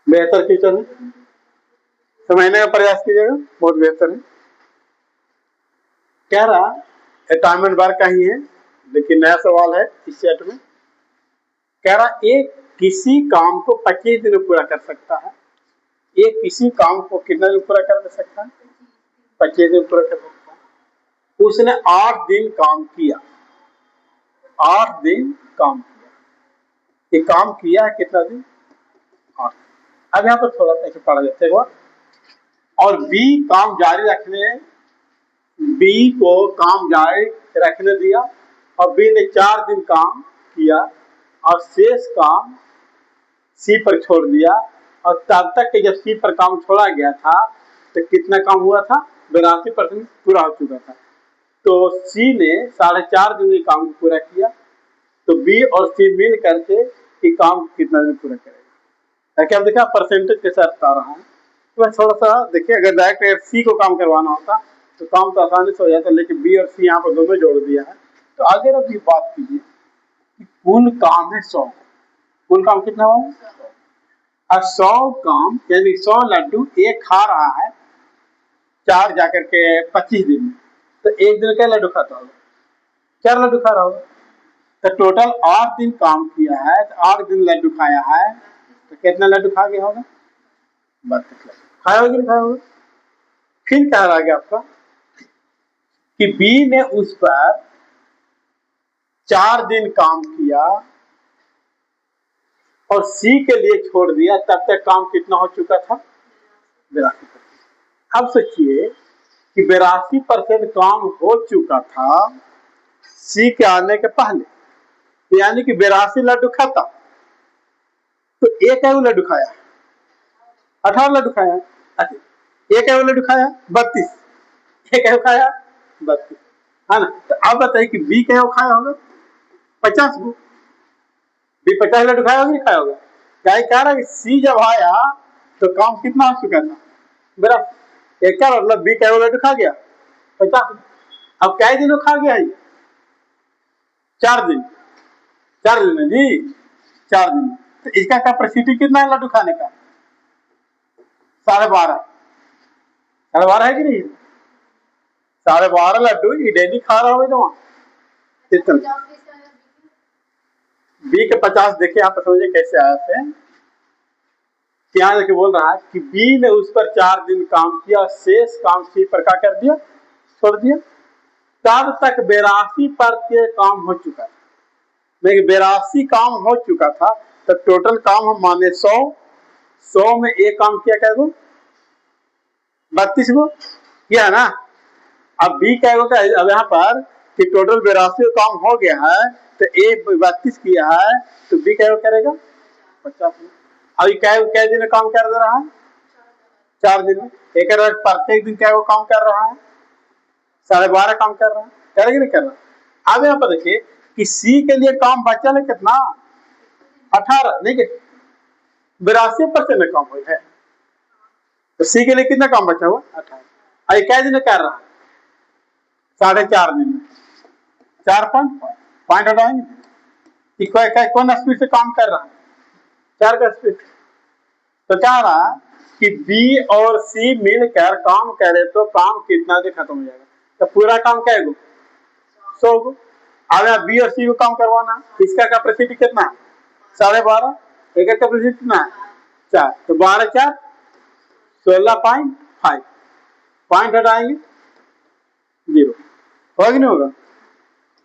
बेहतर क्वेश्चन है, समझने का प्रयास कीजिएगा, बहुत बेहतर है। कह रहा असाइनमेंट बार का ही है लेकिन नया सवाल है इस सेट में। कह रहा एक किसी काम को 25 दिन में पूरा कर सकता है, एक किसी काम को कितने दिन पूरा कर सकता है, 25 दिन पूरा कर सकता है। उसने 8 दिन काम किया, 8 दिन काम किया, ये काम किया है कितना दिन, 8। अब यहाँ पर थोड़ा सा पढ़ा देते हैं। और बी काम जारी रखने, बी को काम जारी रखने दिया और बी ने 4 दिन काम किया और शेष काम सी पर छोड़ दिया। और तब तक कि जब सी पर काम छोड़ा गया था तो कितना काम हुआ था, 82% पूरा हो चुका था। तो सी ने 4.5 दिन में काम को पूरा किया, तो बी और सी मिल करके ये काम कितना दिन पूरा करेगा। क्या देखा परसेंटेज के साथ आ रहा है। तो थोड़ा सा देखिए, अगर डायरेक्ट सी को काम करवाना होता तो काम तो आसानी से हो जाता, लेकिन बी और सी यहाँ पर दोनों जोड़ दिया है। तो आगे अब ये बात कीजिए कि कुल काम है 100, कुल काम कितना हो, 100 काम यानी 100 लड्डू एक खा रहा है 4 जाकर के 25 दिन में, तो एक दिन क्या लड्डू खाता होगा, 4 लड्डू खा रहा होगा। तो टोटल 8 दिन काम किया है तो 8 दिन लड्डू खाया है, तो कितना लड्डू खा गया होगा, 32 लड्डू खाया होगा, नहीं खाया होगा। फिर क्या रह गया आपका कि बी ने उस पर 4 दिन काम किया और सी के लिए छोड़ दिया, तब तक काम कितना हो चुका था, 82%। अब सोचिए कि 82% काम हो चुका था सी के आने के पहले, यानी कि 82 लड्डू खाता, तो एक है वो लड्डू खाया 18 लड्डू खाया, एक है वो लड्डू खाया 32, एक है वो खाया 32 है ना। तो अब बताइए कि बी क्या खाया होगा 50 को, बी 50 लड्डू खाया होगा, नहीं खाया होगा। क्या कह रहा है सी जब आया तो काम कितना हो चुका था, मेरा एक क्या मतलब बी क्या लड्डू खा गया 50। अब क्या दिनों खा गया है, 4 दिन, 4 दिन है जी, 4 दिन। तो इसका कैपेसिटी कितना है लड्डू खाने का, 12.5, 12.5 है कि नहीं, 12.5 लड्डू ये डेली खा रहा होगा जमा इतना। बी के 50 देखिए आप समझिए कैसे आया थे, यहाँ देखिए बोल रहा है कि बी ने उस पर 4 दिन काम किया, शेष काम सी पर क्या कर दिया, छोड़ दिया। तब तक 82% काम हो चुका था, लेकिन 82 काम हो चुका था, तो टोटल काम हम माने 100 में एक काम किया क्या गो, 32 गो किया ना। अब बी क्या होगा, अब यहाँ पर कि टोटल 82 काम हो गया है तो ए 32 किया है, तो बी क्या करेगा 50। अभी क्या दिन काम कर दे रहा है, 4 दिन में। एक प्रत्येक दिन क्या काम कर रहा है, 12.5 काम कर रहा है, करेगा नहीं कर रहा। अब यहाँ पर देखिए कि सी के लिए काम बचा है कितना, 18, नहीं कि 82% काम हुआ है, तो सी के लिए कितना काम बचा हुआ 18। अभी क्या दिन कर रहा है, 4.5 दिन में 4 पॉइंट हटाएंगे, कौन स्पीड से काम कर रहा है, 4 का स्पीड। तो क्या रहा कि बी और सी मिलकर काम करे तो काम कितना दिन खत्म हो जाएगा, तो पूरा काम क्या है 100 को। अब यहाँ बी और सी को काम करवाना, इसका कैपेसिटी कितना है 12.5, एक कैपेसिटी कितना है 4, तो 12 4 16.5, पॉइंट हटाएंगे 0, होगा कि नहीं होगा।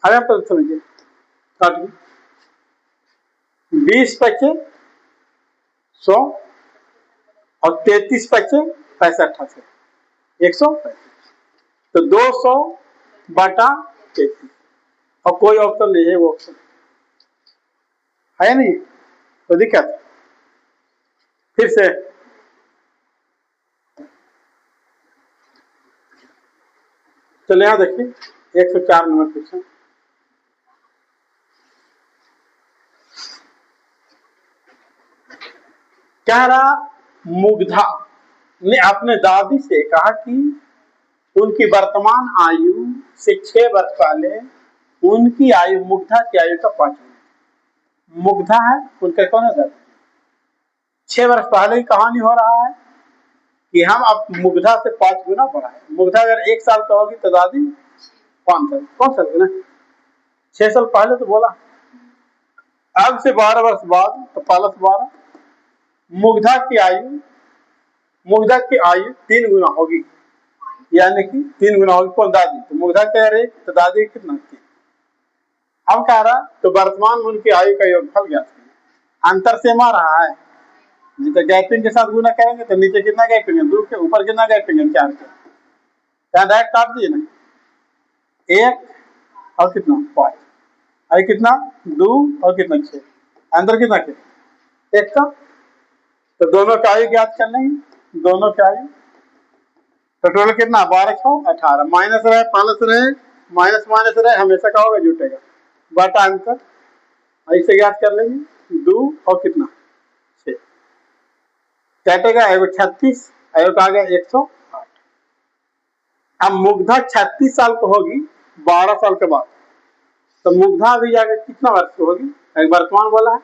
अब यहाँ पर समझिए काट 20 बच्चे 100 और 33 बचे 65 से 135, तो 200 बटा 33 और कोई ऑप्शन नहीं है, वो ऑप्शन है नहीं, तो दिक्कत। फिर से चलिए यहां देखिए 104 नंबर क्वेश्चन। कह रहा मुग्धा ने अपने दादी से कहा कि उनकी वर्तमान आयु से 6 वर्ष पहले उनकी आयु मुग्धा की आयु का 5 गुना। मुग्धा है उनका कौन है दादी, 6 वर्ष पहले की कहानी हो रहा है कि हम अब मुग्धा से 5 गुना बढ़ाए। मुग्धा अगर 1 साल का होगी तो दादी 5 साल, कौन साल की ना 6 साल पहले तो बोला, अब से 12 वर्ष बाद तो प्लस 12, मुग्धा की आयु 3 गुना होगी, यानी कि 3 गुना होगी कौन दादी, तो मुग्धा कह रही तो दादी कितना थी। अब कह रहा तो वर्तमान में उनकी आयु का योगफल ज्ञात कीजिए। अंतर से मार रहा है, नहीं तो गैपिंग के साथ गुना करेंगे तो नीचे कितना गैपिंग है 2 के, ऊपर कितना गैपिंग है 4 के, क्या डायरेक्ट काट दिए ना, 1 और कितना 5, आई कितना 2 और कितना 6, अंदर कितना के 1 का, तो दोनों का आयु ज्ञात कर लेंगे, दोनों का आयु तो टोटल कितना 12 6 18, माइनस रहे प्लस रहे माइनस माइनस रहे हमेशा का होगा जुटेगा, बटा अंतर ऐसे ज्ञात कर लेंगे 2 और कितना 6, कैटेगा 36 आयोग आ गया 108। अब मुग्धा 36 साल को होगी 12 साल के बाद, तो मुग्धा अभी जाकर कितना वर्ष की होगी, वर्तमान बोला है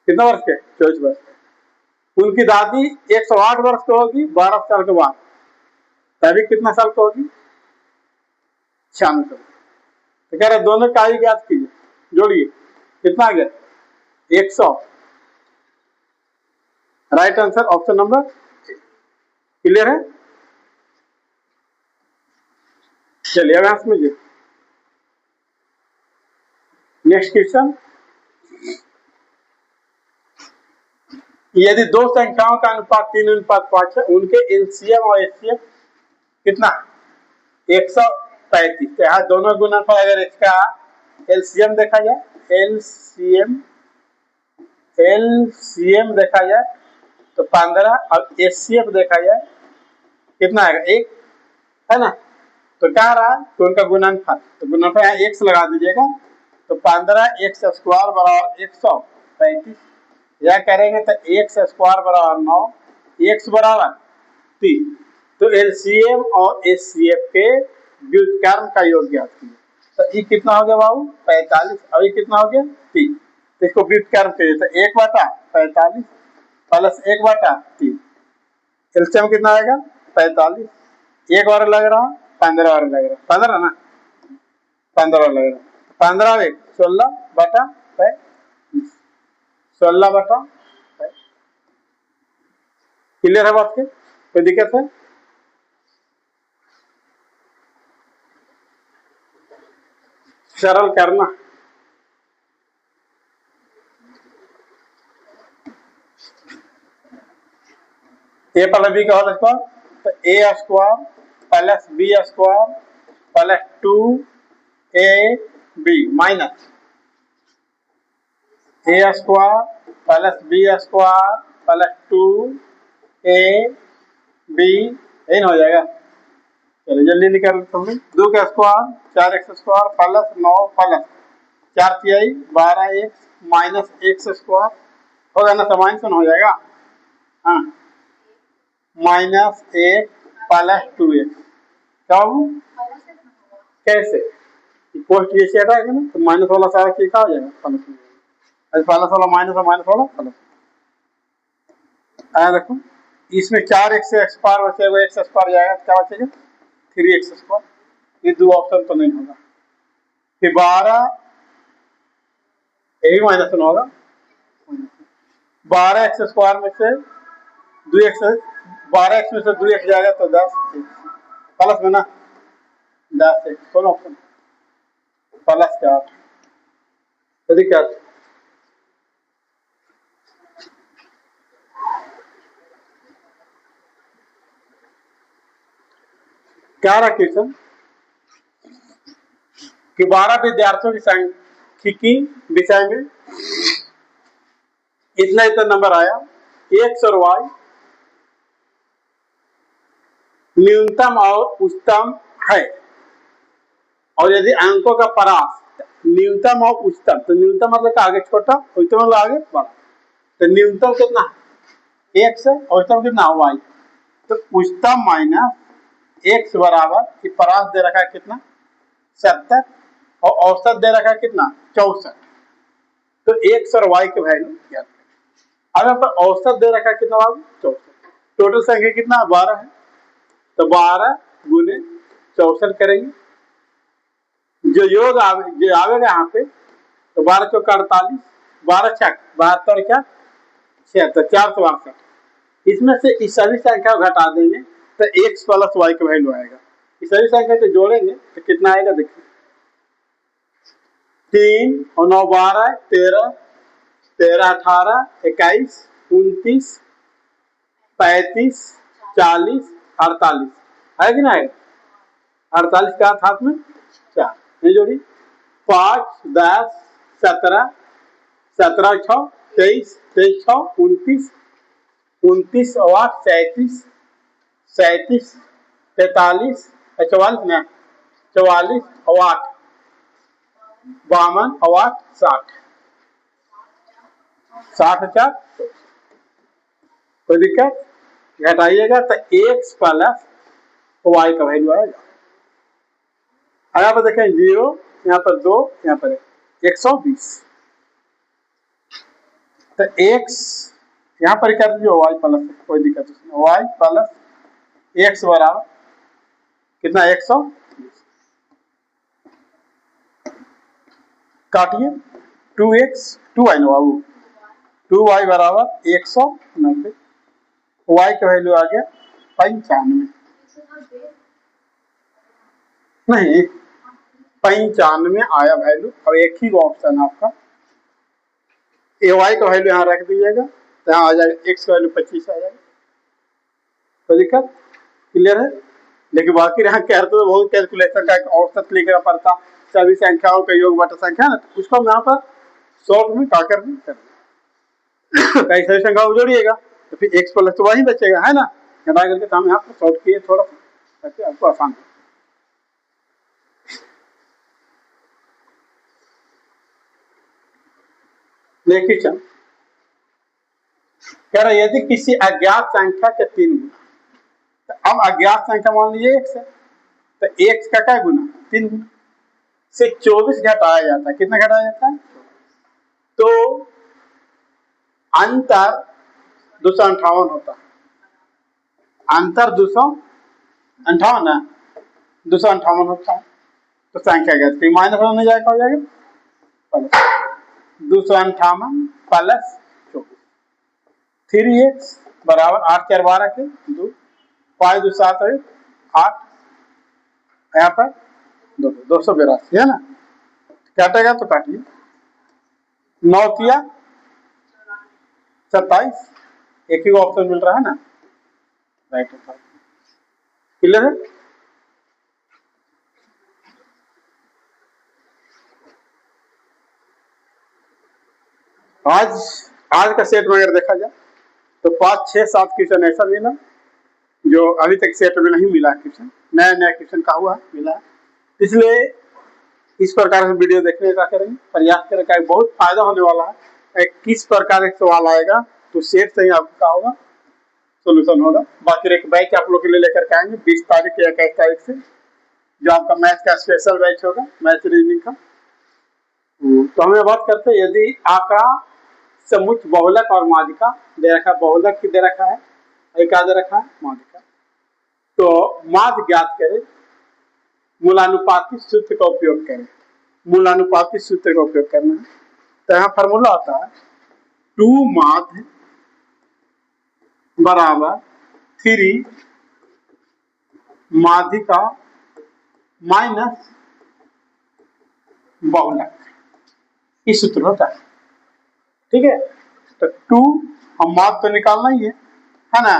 कितना वर्ष के 24 वर्ष के। उनकी दादी 108 वर्ष की होगी 12 साल के बाद, तभी कितना साल को होगी 96 साल। तो कह रहे दोनों का आयु ज्ञात कीजिए, जोड़िए कितना आ गया 100, right answer option number. Clear है, चलिए अब यहां समझिए नेक्स्ट क्वेश्चन। यदि 2 संख्याओं का अनुपात 3:5 है, उनके एलसीएम और एचसीएफ कितना 135, तो यहाँ दोनों गुणनफल अगर इसका एलसीएम देखा जाए, एलसीएम देखा जाए तो 15 और एचसीएफ देखा जाए कितना आएगा 1 है ना, तो क्या रहा तो उनका गुणनफल, तो गुणनफल यहाँ x लगा दीजिएगा, तो 15x स्क्वायर बराबर 135, या करेंगे तो x स्क्वायर बराबर 9, x बराबर 3, तो एलसीएम और एचसीएफ के व्युत्क्रम का योग ज्ञात कीजिए। तो ये कितना हो गया बाबू 45 और ये कितना हो गया 3, तो इसको व्युत्क्रम कीजिए, तो 1/45 प्लस 1/3, एलसीएम कितना आएगा 45, 1 और लग रहा 15 और लग रहा 15 ना 15 और लग रहा 15 1 16/35, 16/35। क्लियर है बात के, कोई दिक्कत है? सरल करना, ए प्लस बी का होल स्क्वायर, तो A square plus B square plus 2ab minus A square plus B square plus 2ab इन हो जाएगा। चलिए जल्दी निकाल समझ, 2 का square 4x square plus 9 plus 4 तिहाई 12x माइनस x स्क्वायर होगा ना, समान सुन हो जाएगा, हाँ माइनस 1 प्लस 2x, क्या कैसे पोस्ट जैसे हटाएगा ना तो माइनस वाला सारा चीज का हो जाएगा प्लस में, प्लस वाला माइनस और माइनस वाला प्लस आया। देखो इसमें 4x से एक्स पार बचेगा, x स्क्वायर जाएगा क्या बचेगा 3x स्क्वायर, ये 2 ऑप्शन तो नहीं होगा, फिर 12 यही माइनस में होगा, 12x स्क्वायर में से 2x 12x में से 2x जाएगा तो 10 प्लस में ना 10x, कौन ऑप्शन प्लस 8, यदि क्या क्या रहा क्वेश्चन कि 12 विद्यार्थियों की सांख्यिकी विषय में इतना इतना नंबर आया, एक्स और वाई न्यूनतम और उच्चतम है, और यदि अंकों का परास न्यूनतम और उच्चतम, तो न्यूनतम मतलब आगे छोटा, उच्चतम मतलब आगे बड़ा, तो न्यूनतम कितना एक्स है और उच्चतम कितना वाई, तो उच्चतम माइनस एक्स बराबर कि परास दे रखा है कितना 70 और औसत दे रखा है कितना 64, तो एक्स और वाई की वैल्यू ज्ञात करें। अब औसत दे रखा है कितना बाबू 64, टोटल संख्या कितना 12 है, तो 12 गुने 64 करेंगे, जो योग जो आवेगा यहाँ पे, तो 12 चौक 48, 12 छक 72 क्या 76, 462, इसमें से इस सभी संख्या को घटा देंगे तो एक्स प्लस वाई का वैल्यू आएगा। इस सभी संख्या को जोड़ेंगे तो कितना आएगा देखिए, 3 और 9 12 13, 13 18 21 29 35 40 48 है कि नहीं, 48 का हाथ में 4 ये जोड़ी, 5 10 17 17 6 23 23 6 29 29 और 8 37 37 43 44 ना 44 और 8 52 और 8 60 60 4, कोई दिक्कत, घटाइएगा तो एक्स प्लस वाई का वैल्यू आएगा। यहाँ पर देखें 0, यहाँ पर 2, यहाँ पर 120, तो एक्स यहाँ पर क्या दीजिए वाई प्लस, कोई दिक्कत नहीं, वाई प्लस एक्स बराबर कितना 120, काटिए 2x 2y ना बाबू, 2y बराबर 190, वाई का वैल्यू आ गया 95, नहीं 95 आया वैल्यू। अब एक ही ऑप्शन है आपका, ए वाई का वैल्यू यहाँ रख दीजिएगा तो यहाँ आ जाएगा, एक्स का वैल्यू 25 आ जाएगा, कोई दिक्कत, क्लियर है। लेकिन बाकी यहाँ कहते तो बहुत कैलकुलेशन का औसत लेकर पड़ता, सभी संख्याओं का योग बटा संख्या ना, तो उसको हम यहाँ पर शॉर्ट में क्या करना कई सारी संख्याओं जोड़िएगा तो फिर एक्स प्लस तो वही बचेगा है ना, घटा करके तो हम यहाँ पर शॉर्ट किए थोड़ा सा ताकि आपको आसान हो। देखिए चल कह रहा यदि किसी अज्ञात संख्या के 3 गुना, तो अब अज्ञात संख्या मान लीजिए एक्स है, तो एक्स का क्या गुना 3 गुना से 24 घटाया जाता है, कितना घटाया जाता है, तो अंतर 258 होता है, अंतर 258 ना 258 होता है, तो संख्या क्या माइनस होने जाएगा, हो जाएगा 258 प्लस 24, 3x बराबर 8 4 12 के 2 5 2 7 8, यहाँ पर 282 है ना, काटेगा तो काटिए 9 किया 27, एक ही ऑप्शन मिल रहा है ना, राइट क्लियर है। आज का सेट में अगर देखा जाए तो 5 6 7 क्वेश्चन ऐसा मिला जो अभी तक सेट में नहीं मिला, क्वेश्चन नया नया क्वेश्चन का हुआ मिला, इसलिए इस प्रकार से वीडियो देखने का करेंगे, प्रयास करें का बहुत फायदा होने वाला है। किस प्रकार एक सवाल आएगा तो सेट से ही आपका होगा सोल्यूशन होगा। बाकी एक बैच आप लोग के लिए लेकर के आएंगे 20 तारीख या 21 तारीख से, जो आपका मैथ का स्पेशल बैच होगा, मैथ रीजनिंग का। तो हमें बात करते हैं, यदि आंकड़ा समुच्च बहुलक और माध्यिका दे रखा है, बहुलक की दे रखा है, क्या दे रखा है माध्यिका, तो माध्य ज्ञात करें, मूलानुपाती सूत्र का उपयोग करें, मूलानुपाती सूत्र का उपयोग करना है। तो यहाँ फॉर्मूला आता है 2 माध्य बराबर 3 माध्यिका माइनस बहुलक, इस सूत्र होता है, ठीक है। तो 2 हम माध्य तो निकालना ही है ना,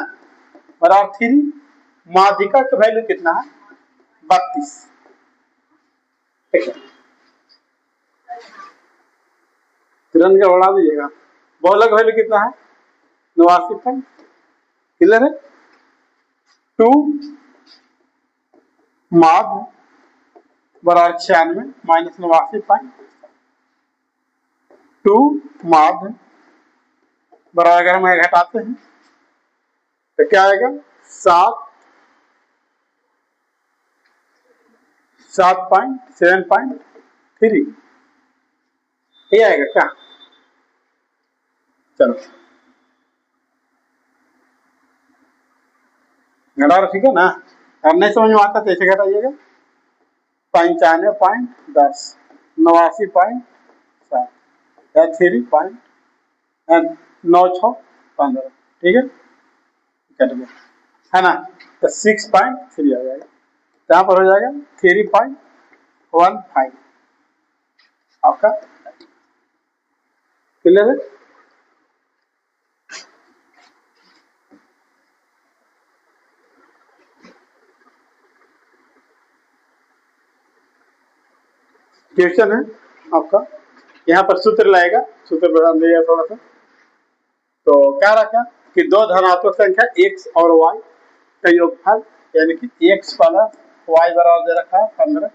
बराबर 3 माध्यिका का वैल्यू कितना है 32। ठीक है, तुरंत का बढ़ा दीजिएगा। बहुलक वैल्यू कितना है? 89। क्लियर है? 2 माध्य बराबर 96 माइनस 89.2 माध्य बराबर अगर हम घटाते हैं तो क्या आएगा? 7.3 ये आएगा क्या? चलो घटा ठीक है ना। अब नहीं समझ में आता तो ऐसे घटाइएगा। 95.10 89.7 या 3.9615। ठीक है, कट गया है ना। तो 6.3 आ जाएगा, यहाँ पर हो जाएगा 3.15 आपका। क्लियर है? क्वेश्चन है आपका, यहाँ पर सूत्र लाएगा, सूत्र बता दिया थोड़ा सा। तो क्या रखा कि दो धनात्मक संख्या x और y का योगफल यानी कि x प्लस y बराबर दे रखा है 15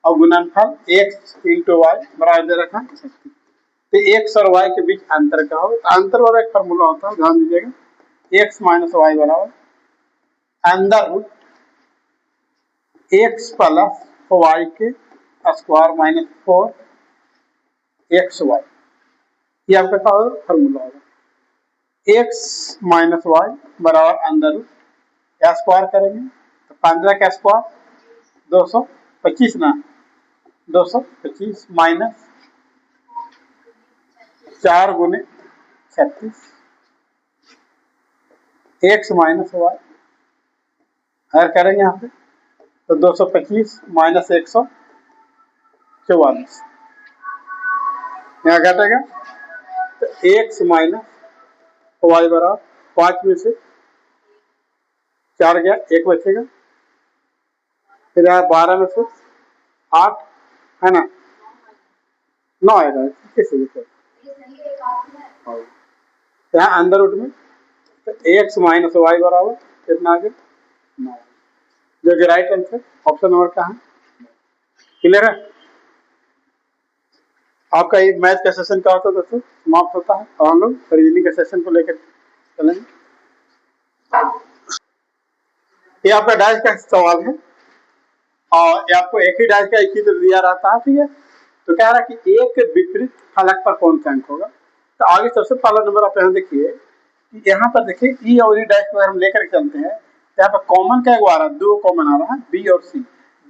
और गुणनफल x इंटू y बराबर दे रखा है 36। तो x और y के बीच अंतर का हो, अंतर वाला एक फार्मूला होता है, ध्यान दीजिएगा। x माइनस वाई बराबर under root x plus y के स्क्वायर माइनस 4xy, ये आपका क्या होगा? फार्मूला होगा। x माइनस वाई बराबर अंडर रूट क्या स्क्वायर करेंगे तो 15 का स्क्वायर 225 ना, 225 माइनस 4 गुने 36 x माइनस वाई अगर करेंगे यहाँ पे तो 225 माइनस 144 यहाँ घटेगा तो x माइनस वाई बराबर 5 में से 4 गया, 1 बचेगा, फिर यहाँ 12 में से 8 है ना, 9 आएगा। कैसे यहाँ अंदर रूट में तो x माइनस वाई बराबर कितना आ गया? 9, जो कि राइट आंसर ऑप्शन नंबर का है। क्लियर है? आपका ये मैथ का सेशन क्या होता है दोस्तों? समाप्त होता है और हम लोग रीजनिंग के सेशन को लेकर चलेंगे। ये आपका डाइस का सवाल है और ये आपको एक ही डाइस का एक चित्र दिया रहता है। ठीक है, तो कह रहा है कि एक विपरीत फलक पर कौन सा अंक होगा। तो आगे सबसे पहला नंबर आप यहाँ देखिए कि यहाँ पर देखिए ई और ई डाइस को हम लेकर चलते हैं, यहाँ पर कॉमन क्या आ रहा है? 2 कॉमन आ रहा है, बी और सी।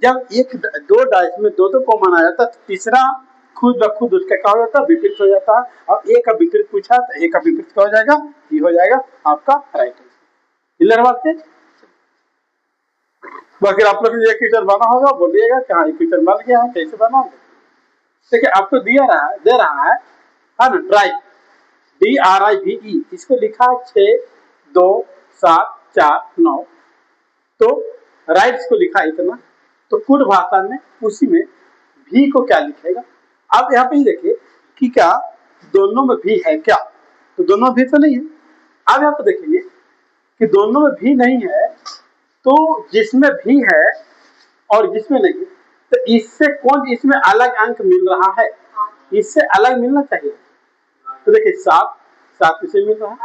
जब एक दो डाइस में दो कॉमन आ जाता है तो तीसरा खुद ब खुद उसका क्या हो जाता है? विपरीत हो जाता है। और एक का विपरीत पूछा तो एक का विपरीत क्या हो जाएगा? ये हो जाएगा आपका राइट आंसर। क्लियर बात है? बाकी आप लोग ये क्वेश्चन बना होगा, बोलिएगा कि हाँ ये क्वेश्चन बन गया है, कैसे बना। देखिए आपको दिया रहा है, दे रहा है ना, ड्राइव DRIVE, इसको लिखा है 6 2 7 4 9। तो राइट को लिखा इतना, तो कुल भाषा में उसी में भी को क्या लिखेगा। अब यहाँ पे देखिए कि क्या दोनों में भी है क्या, तो दोनों भी तो नहीं है। अब यहाँ पे देखेंगे कि दोनों में भी नहीं है, तो जिसमें भी है और जिसमें नहीं, तो इससे कौन इसमें अलग अंक मिल रहा है? इससे अलग मिलना चाहिए। तो देखिए 7 इसमें मिल रहा है,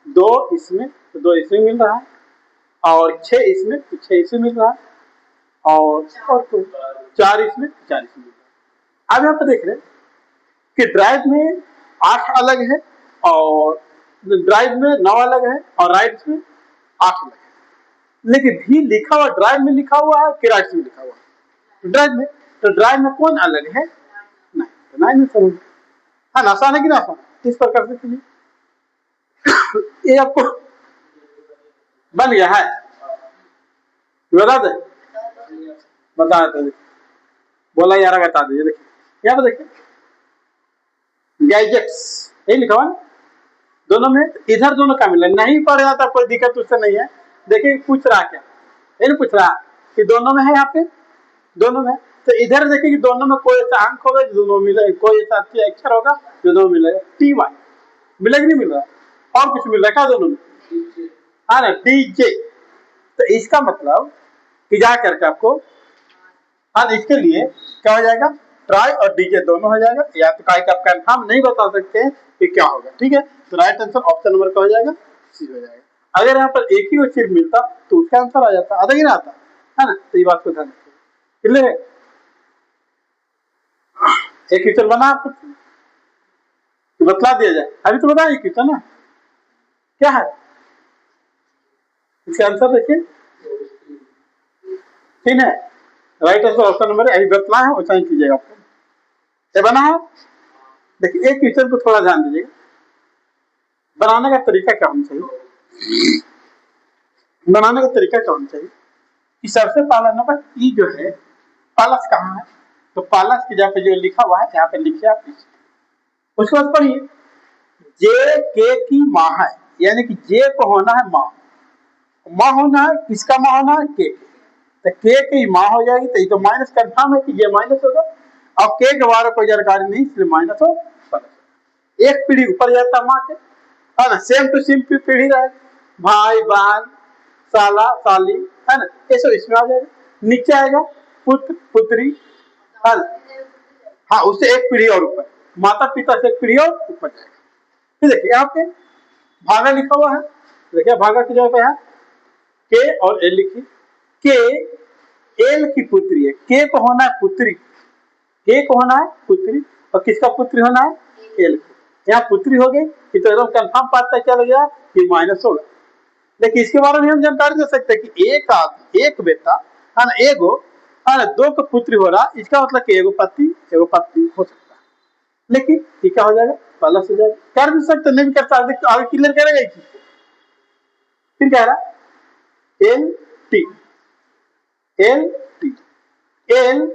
2 इसमें तो 2 इसमें मिल रहा है, और 6 इसमें तो 6 इसमें मिल रहा है, और 4 इसमें 4 इसमें मिल रहा है। अब यहाँ पे देख रहे हैं कि ड्राइव में 8 अलग है और ड्राइव में 9 अलग है और राइट में 8 अलग है, लेकिन भी लिखा हुआ ड्राइव में लिखा हुआ है कि राइट में लिखा हुआ है? ड्राइव में। तो ड्राइव में कौन अलग है? नहीं, तो नहीं में समझ। हाँ, आसान है कि ना आसान? इस प्रकार से कीजिए। ये आपको बन गया है, बता दे, बता दे, बोला यार बता दीजिए। देखिए यहाँ पे देखिए गैजेट्स यही लिखा हुआ है दोनों में, इधर दोनों का मिला नहीं पड़ जाता, कोई दिक्कत उससे नहीं है। देखिए पूछ रहा क्या, ये नहीं पूछ रहा कि दोनों में है यहाँ पे दोनों में। तो इधर देखिए कि दोनों में कोई ऐसा अंक होगा जो दोनों मिले, कोई ऐसा अक्षर होगा जो दोनों मिलेगा। टी वाई मिलेगा, नहीं मिल रहा, और कुछ मिल रहा है क्या दोनों में, हाँ ना, टी जे। तो इसका मतलब कि जा करके आपको, हाँ, इसके लिए क्या हो जाएगा, ट्राई और डीजे दोनों हो जाएगा। या तो का आप कंफर्म नहीं बता सकते हैं कि क्या होगा, ठीक है। तो राइट आंसर ऑप्शन नंबर का हो जाएगा, सी हो जाएगा। अगर यहाँ पर एक ही चीज मिलता तो उसका आंसर आ जाता, आता ही ना आता, है ना। तो ये बात को ध्यान रखिए, क्लियर है। एक क्वेश्चन बना आपको तो बतला दिया जाए, अभी तो बताइए क्वेश्चन ना क्या है, इसका आंसर देखिए, ठीक है। राइट आंसर ऑप्शन नंबर अभी बतला है, वैसा ही कीजिएगा आपको। ये बना है, देखिए एक क्वेश्चन को थोड़ा ध्यान दीजिएगा, बनाने का तरीका क्या होना चाहिए, बनाने का तरीका क्या होना चाहिए कि सबसे पहला नंबर ई जो है, पालस कहाँ है, तो पालस की जगह पे जो लिखा हुआ है यहाँ पे लिखिए आप, उसके बाद पढ़िए, जे के की माँ है, यानी कि जे को होना है माँ, माँ होना है, किसका माँ होना है, के। तो के की माँ हो जाएगी, तो ये तो माइनस कंफर्म है कि ये माइनस होगा, और के के बारे में कोई जानकारी नहीं, इसलिए माइनस हो। एक पीढ़ी ऊपर जाता माँ के, है ना, सेम टू सेम पीढ़ी रहे, भाई बहन साला साली, है ना, ये सब इसमें आ जाएगा। नीचे आएगा पुत्र पुत्री, है ना, हाँ, उससे एक पीढ़ी और ऊपर, माता पिता से एक पीढ़ी और ऊपर जाएगा। फिर देखिए यहाँ पे भागा लिखा हुआ है, देखिए भागा की जगह पे है के और एल लिखी, के एल की पुत्री है, के को होना है पुत्री, के को होना है पुत्री, और किसका पुत्री होना है, एल की। यहाँ पुत्री हो गई, तो एकदम कंफर्म पता चल गया कि माइनस होगा। लेकिन इसके बारे में हम जानकारी दे सकते हैं कि एक आदमी, एक बेटा, है ना, एगो, है ना, दो को पुत्री हो रहा, इसका मतलब कि एगो पति हो सकता है। लेकिन ये क्या हो जाएगा, प्लस हो जाएगा, कर भी सकते नहीं भी कर सकते, आगे क्लियर करेगा। फिर कह रहा L T, L T, L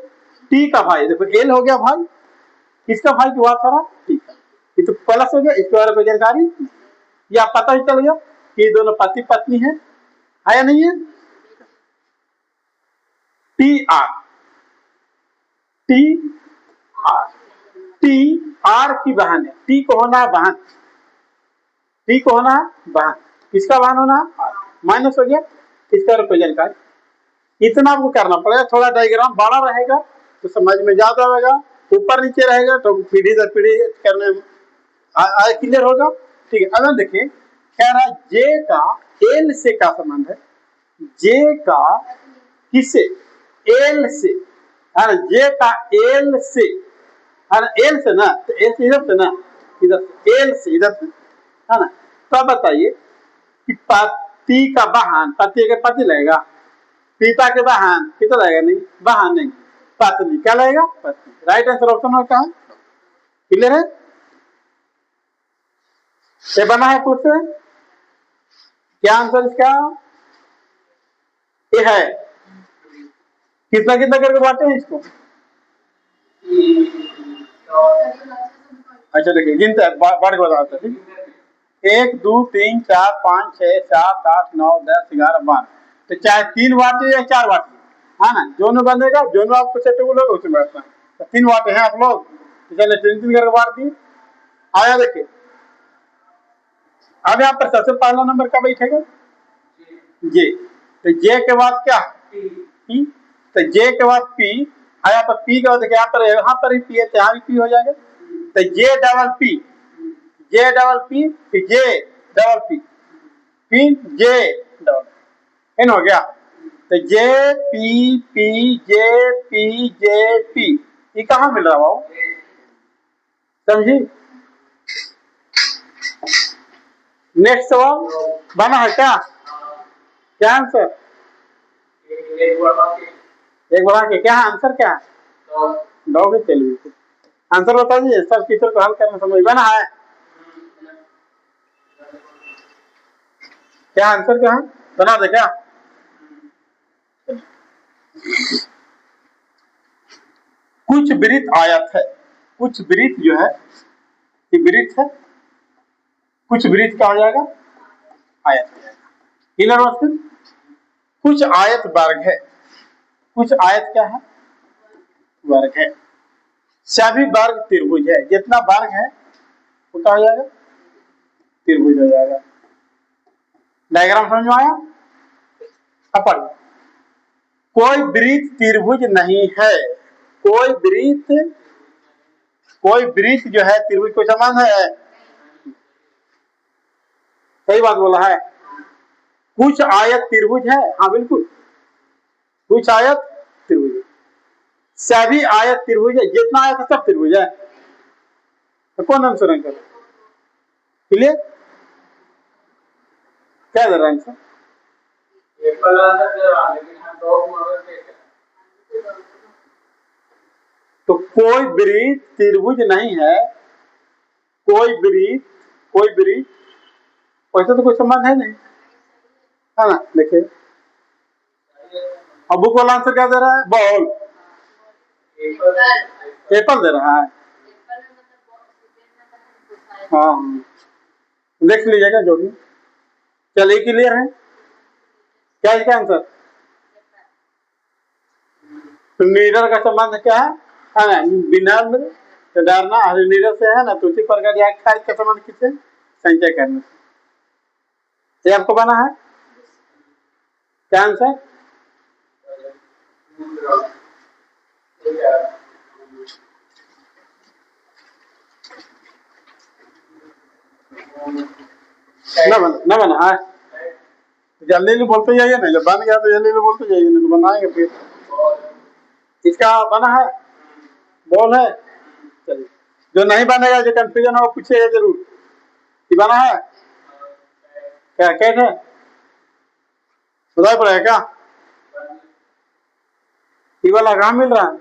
T का भाई, देखो एल हो गया भाई, किसका भाई की बात हो रहा, टी का, ये तो प्लस हो गया, इसके बारे में कोई जानकारी नहीं, या पता ही चल गया कि दोनों पति पत्नी है या नहीं है। T R, T R, T R की बहन है, टी को होना है बहन, टी को होना है बहन, किसका बहन होना है, आर, माइनस हो गया, इसका कोई जानकारी। इतना आपको करना पड़ेगा, थोड़ा डायग्राम बड़ा रहेगा तो समझ में ज्यादा आएगा, ऊपर नीचे रहेगा तो पीढ़ी दर पीढ़ी करने में क्लियर होगा, ठीक है। अगर देखिए कह रहा है जे का एल से क्या संबंध है, जे का किससे, एल से, है ना, जे का एल से, है ना, एल से ना, तो एल से इधर से ना, इधर से, एल से इधर से, है ना। तो बताइए कि पति का बहन, पति के पति लगेगा, पिता के बहन पिता लगेगा, नहीं बहन नहीं, पत्नी क्या लगेगा, पत्नी। राइट आंसर ऑप्शन में क्या है, क्लियर है। ये बना है पूछ रहे, क्या आंसर इसका, ये है, कितना कितना करके बांटे हैं इसको, अच्छा देखिए गिनते हैं, बांट के बताते हैं, ठीक, 1 2 3 4 5 6 7 8 9 10 11 12, तो चाहे 3 बांटे या 4 बांटे, है ना, जो बनेगा, जो आपको सेटेबल होगा उसमें बैठना है। तो 3 बांटे हैं आप लोग, तो चलिए 3 करके बांट दिए। आया देखिए, अब यहाँ पर सबसे पहला नंबर क्या बैठेगा, जे, तो जे के बाद क्या, पी, तो जे के बाद पी, यहाँ पर पी के बाद यहाँ पर ही पी है, तो यहाँ भी पी हो जाएगा, तो J double P, J double P, J double P, P J double इन हो गया, तो J P P J P, ये कहाँ मिल रहा है, समझी। नेक्स्ट सवाल बना है क्या, क्या आंसर, एक बढ़ा के क्या आंसर, क्या है डॉग, चलिए आंसर बता दीजिए, सब टीचर को हल करना समझ बना है, क्या आंसर क्या है, बना दे क्या। कुछ वृत्त आयत है, कुछ वृत्त जो है ये वृत्त है, कुछ वृत्त क्या हो जाएगा, आयत हो जाएगा, क्लियर बात। कुछ आयत वर्ग है, कुछ आयत क्या है वर्ग है। सभी वर्ग त्रिभुज है, जितना वर्ग है उतना हो जाएगा त्रिभुज हो जाएगा। डायग्राम समझ में आया? अब पढ़िए, कोई वृत्त त्रिभुज नहीं है। कोई वृत्त जो है त्रिभुज को समान है। सही बात बोला है। कुछ आयत त्रिभुज है, हाँ बिल्कुल, कुछ आयत त्रिभुज है। सभी आयत त्रिभुज है, जितना आयत है सब त्रिभुज है। तो कौन आंसर है? क्लियर? क्या दे रहा है आंसर? तो कोई वृत्त त्रिभुज नहीं है। कोई वृत्त वैसे तो कोई संबंध है नहीं, है ना? देखिए अब बुक वाला आंसर क्या दे रहा है? बॉल, एप्पल दे रहा है। हाँ देख लीजिएगा जो भी। चलिए क्लियर है क्या इसका आंसर? नीडर का संबंध क्या है ना? विनम्र तो डरना, नीडर से है ना, तो उसी प्रकार खारिज का संबंध किससे? संचय करने से। ये आपको बना है क्या आंसर? न बना है? जल्दी बोलते जाइए ना, जब बन गया तो जल्दी बोलते जाइए, नहीं तो बनाएंगे फिर। इसका बना है? बोल है? चलिए, जो नहीं बनेगा, जो कंफ्यूजन हो पूछिएगा जरूर कि बना है क्या? कैसे बताया पड़ेगा क्या? ये वाला कहाँ मिल रहा है?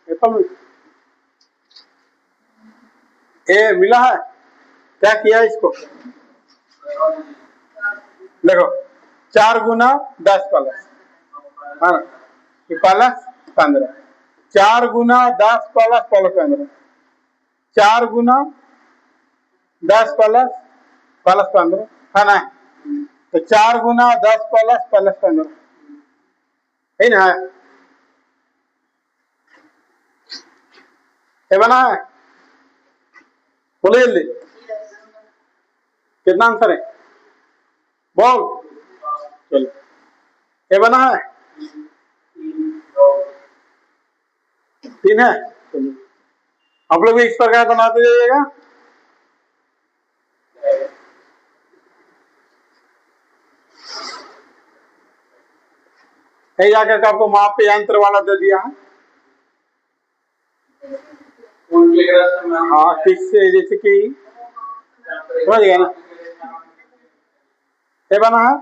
एप्पल ए मिला है? क्या किया इसको? देखो 4 गुना 10 प्लस, हाँ प्लस 15, 4 गुना 10 प्लस 15, 4 गुना 10 प्लस 15, है ना? तो 4 गुना 10 प्लस 15 है ना? ये बना है? बोलो जल्दी, कितना आंसर है? बोल। चलो ये बना है? 3 है। चलिए आप लोग भी इस प्रकार बनाते जाइएगा। जाकर के आपको माप पे यंत्र वाला दे दिया है। हाँ किससे, जैसे कि समझ गया ना? ये बना है?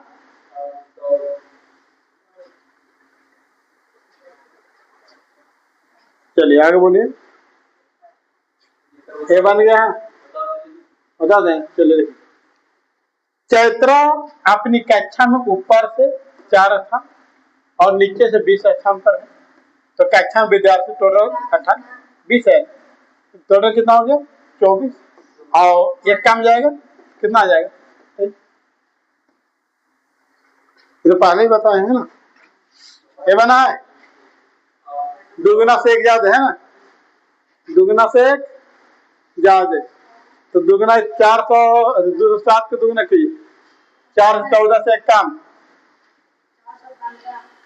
चलिए आगे बोलिए। ये बन गया है, बता दें। चलिए, चैत्रा अपनी कक्षा में ऊपर से 4 था और नीचे से 20 स्थान पर है। तो कक्षा में विद्यार्थी टोटल 20 है। टोटल कितना हो गया? 24। और एक काम जाएगा, कितना आ जाएगा? ये तो पहले ही बताए हैं ना। ये बना है? 2 गुना से 1 ज्यादा है ना? 2 गुना से 1 ज्यादा, तो 2 गुना 400, 7 के 2 गुना कीजिए, 4 से 14 से 1 काम,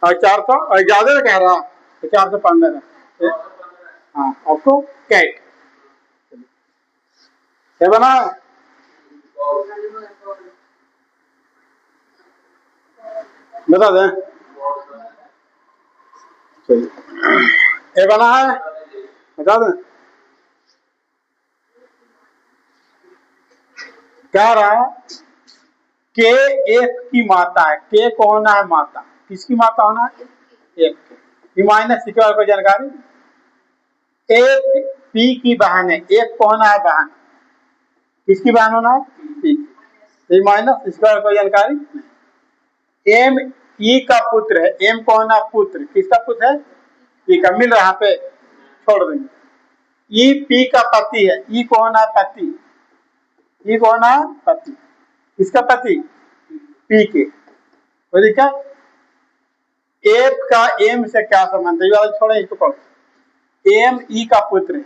और 400 और ज्यादा कह रहा, तो 4 से 15। हाँ आपको कैट ये बना है? बता दें। ये बना है? बता दें। कह रहा है के एक की माता है। के कौन है? माता। किसकी माता होना है? एक की। माइनस सिक्योर को जानकारी, एक पी की बहन है। एक कौन है? बहन। किसकी बहन होना है? पी। माइनस स्क्वायर को जानकारी, एम ई का पुत्र है। एम कौन है? पुत्र। किसका पुत्र है? ई का। मिल रहा पे, छोड़ देंगे। ई पी का पति है। ई कौन है? पति। ई कौन है? पति। किसका पति? पी के। बोलिए क्या? एफ का एम से क्या संबंध है? ये वाला छोड़े, इसको पढ़ो। एम ई का पुत्र है।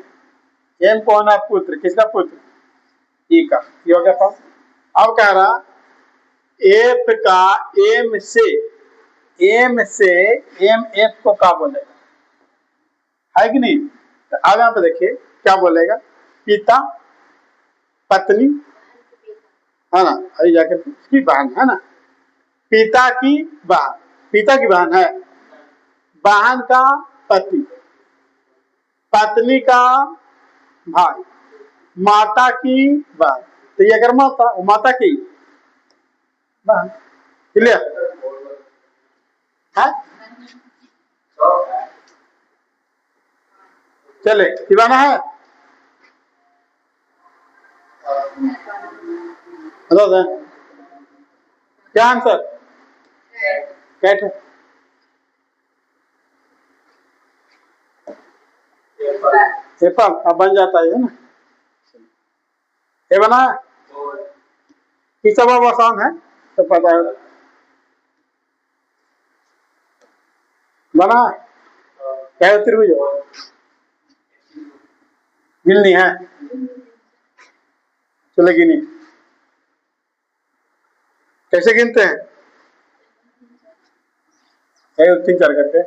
एम कौन है? पुत्र। किसका पुत्र? ई का। ये हो गया पास। अब कह रहा एफ का एम से एम एफ को क्या बोलेगा? है कि नहीं? तो अब यहाँ पे देखिए क्या बोलेगा, पिता पत्नी है ना, अभी जाकर उसकी बहन है ना, पिता की बहन, पिता की बहन है, बहन का पति, पत्नी का भाई, माता की बहन। तो ये अगर माता, माता की बहन। क्लियर है? चले दीवाना है, बता दें क्या आंसर? कैट है। एप्पल अब बन जाता है ना, ये बना है। ये सब अब आसान है, तो पता है बना है। क्या त्रिभुज गिननी है, चले गिनी। कैसे गिनते हैं? 1 2 3 4 करके,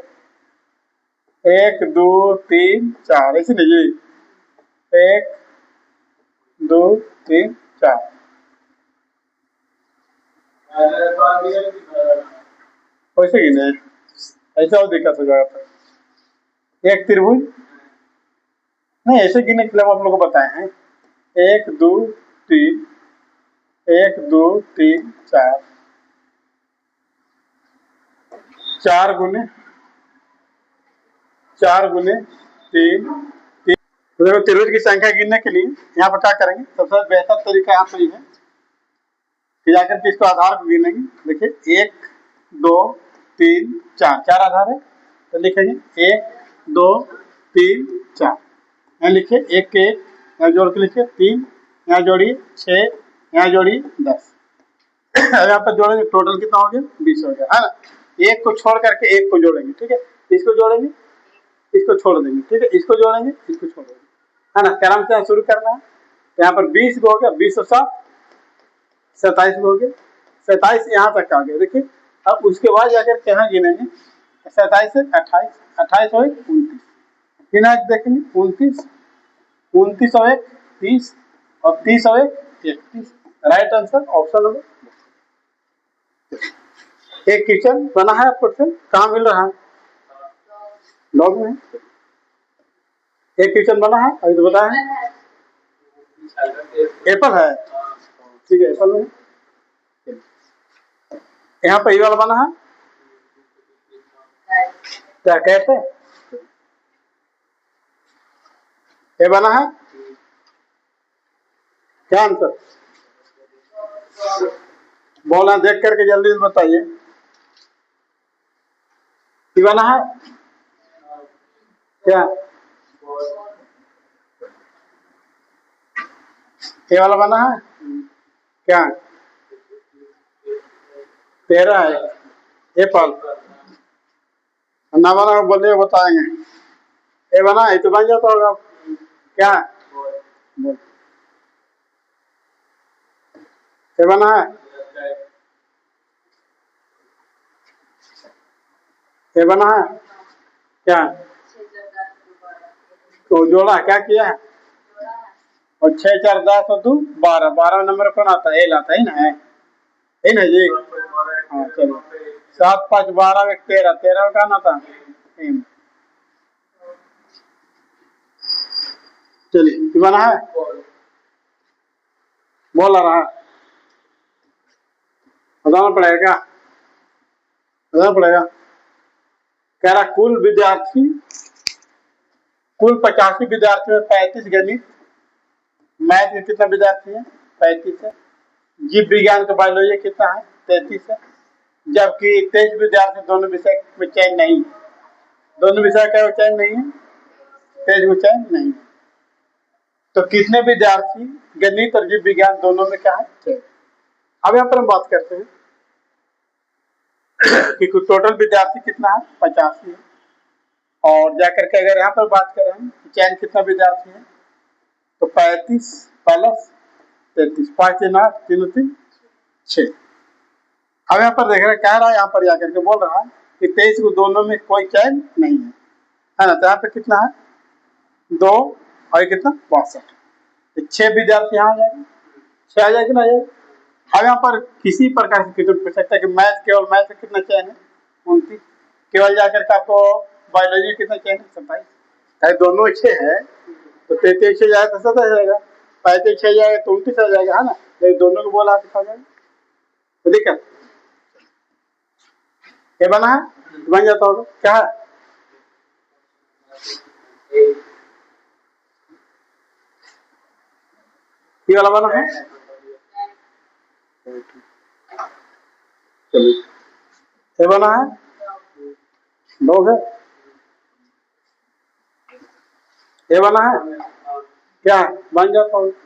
1 2 3 4, ऐसे नहीं जी, 1 2 3 4। वैसे गिने, ऐसा और दिक्कत हो जाएगा। एक त्रिभुज नहीं, ऐसे गिनने के लिए हम आप लोगों को बताए हैं। 1 2 3, 1 2 3 4, 4 गुने 3 3। तो देखो त्रिभुज की संख्या गिनने के लिए यहाँ पर क्या करेंगे, सबसे बेहतर तरीका यहाँ पर ही है कि जाकर के इसको आधार को गिनेंगे। देखिए 1 2 3 4, 4 आधार है, तो लिखेंगे 1 2 3 4। यहाँ लिखिए 1 के 1 यहाँ जोड़ के लिखिए 3, यहाँ जोड़िए 6, यहाँ जोड़िए 10। यहाँ पर जोड़ेंगे टोटल कितना हो गया? 20 हो गया है ना। एक को छोड़ करके एक को जोड़ेंगे, ठीक है, इसको जोड़ेंगे, इसको छोड़ देंगे, ठीक है, इसको जोड़ेंगे, इसको छोड़ देंगे, है ना। क्रम से शुरू करना है। यहाँ पर 20 हो गया, 20 और 7 27 हो गया, 27 यहाँ तक आ गया। देखिए अब उसके बाद जाकर यहाँ गिनेंगे, 27 से 28, 28 और 29, गिना देखेंगे 29, 29 और 1 30, और 30 और 1 31। Right answer option number. एक क्वेश्चन बना है आपको, कहाँ मिल रहा है? लॉग में। एक क्वेश्चन बना है, अभी तो बताया है, एप्पल है, ठीक है, एप्पल में। यहाँ पर ये वाला बना है, क्या कहते हैं? ये बना है, क्या आंसर? बोला देख करके जल्दी से बताइए। ये बना है क्या? ये वाला बना है क्या? 13 है, एप्पल ना बना बोले बताएंगे। ये बना है तो बन जाता होगा, क्या बोल? ये बना है, ये बना है क्या? तो जोड़ा क्या किया है? और 6 4 10 और 2 12, 12 नंबर कौन आता है? एल आता है ना, है ना जी। हाँ चलो, 7 5 12 1 13, 13 का ना था। चलिए बना है, बोल रहा है, बताना पड़ेगा क्या? बताना पड़ेगा। कह रहा कुल विद्यार्थी, कुल 85 विद्यार्थी में 35 गणित, मैथ में कितना विद्यार्थी है? 35 है। जीव विज्ञान का बायोलॉजी कितना है? 33 है। जबकि 23 विद्यार्थी दोनों विषय में चयन नहीं है। दोनों विषय का चयन नहीं है, 23 में चयन नहीं है। तो कितने विद्यार्थी गणित और जीव विज्ञान दोनों में क्या है? चयन। अब यहाँ पर हम बात करते हैं कि टोटल विद्यार्थी कितना है? 85 है, और जाकर के अगर यहाँ पर बात करें चयन कितना विद्यार्थी है तो 35 प्लस 33, 5 3 8 3 3 6। अब यहाँ पर देख रहे कह रहा है, यहाँ पर जाकर के बोल रहा है कि 23 को दोनों में कोई चयन नहीं है ना। तो यहाँ पे कितना है 2 और कितना 62, 6 विद्यार्थी यहाँ आ जाएगा, 6 आ जाएगा ना ये। अब यहाँ पर किसी प्रकार से क्वेश्चन पूछ सकता है कि मैथ, केवल मैथ में कितना चयन है 29, केवल जाकर के आपको बायोलॉजी कितना चयन है 27। दोनों 6 है तो 33 6 जाएगा तो 27 जाएगा, 35 6 जाएगा तो 29 आ जाएगा, है ना। लेकिन दोनों को बोला दिखा जाएगा तो दिक्कत ये बना है, बन जाता होगा क्या है ये वाला बना है। चलिए ये बना है, लोग है ये बना है क्या बन जाता होगा।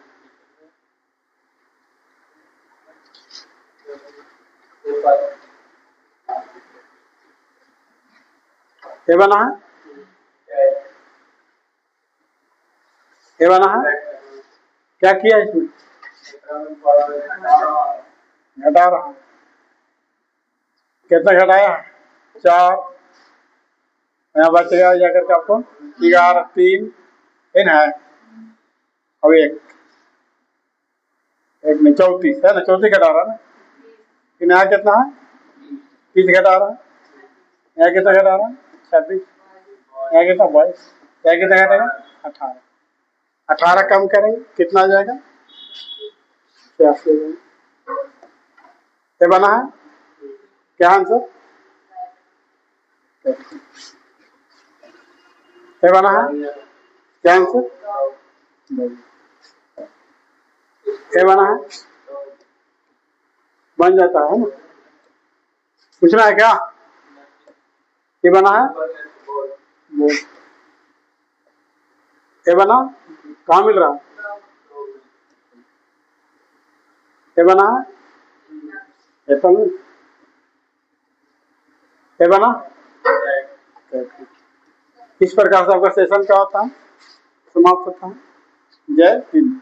ये बना है, ये बना है, क्या किया इसमें घटा रहा, कितना घटाया 4, यहाँ बच गया जाकर के आपको 11 3 इन है, अब एक में 34 है ना, 34 घटा रहा ना, यहाँ कितना है 30 घटा रहा, यहाँ कितना घटा रहा 26, यहाँ कितना 22, यहाँ कितना घटेगा 18, 18 कम करेंगे कितना आ जाएगा 86। ये बना है क्या आंसर, ये बना है क्या आंसर, ये बना है बन जाता है ना। पूछना है क्या ये बना है ये बना कहाँ मिल रहा है, ये बना है ये तो नहीं, ये बना। इस प्रकार से आपका सेशन क्या होता है समाप्त होता है। जय हिंद।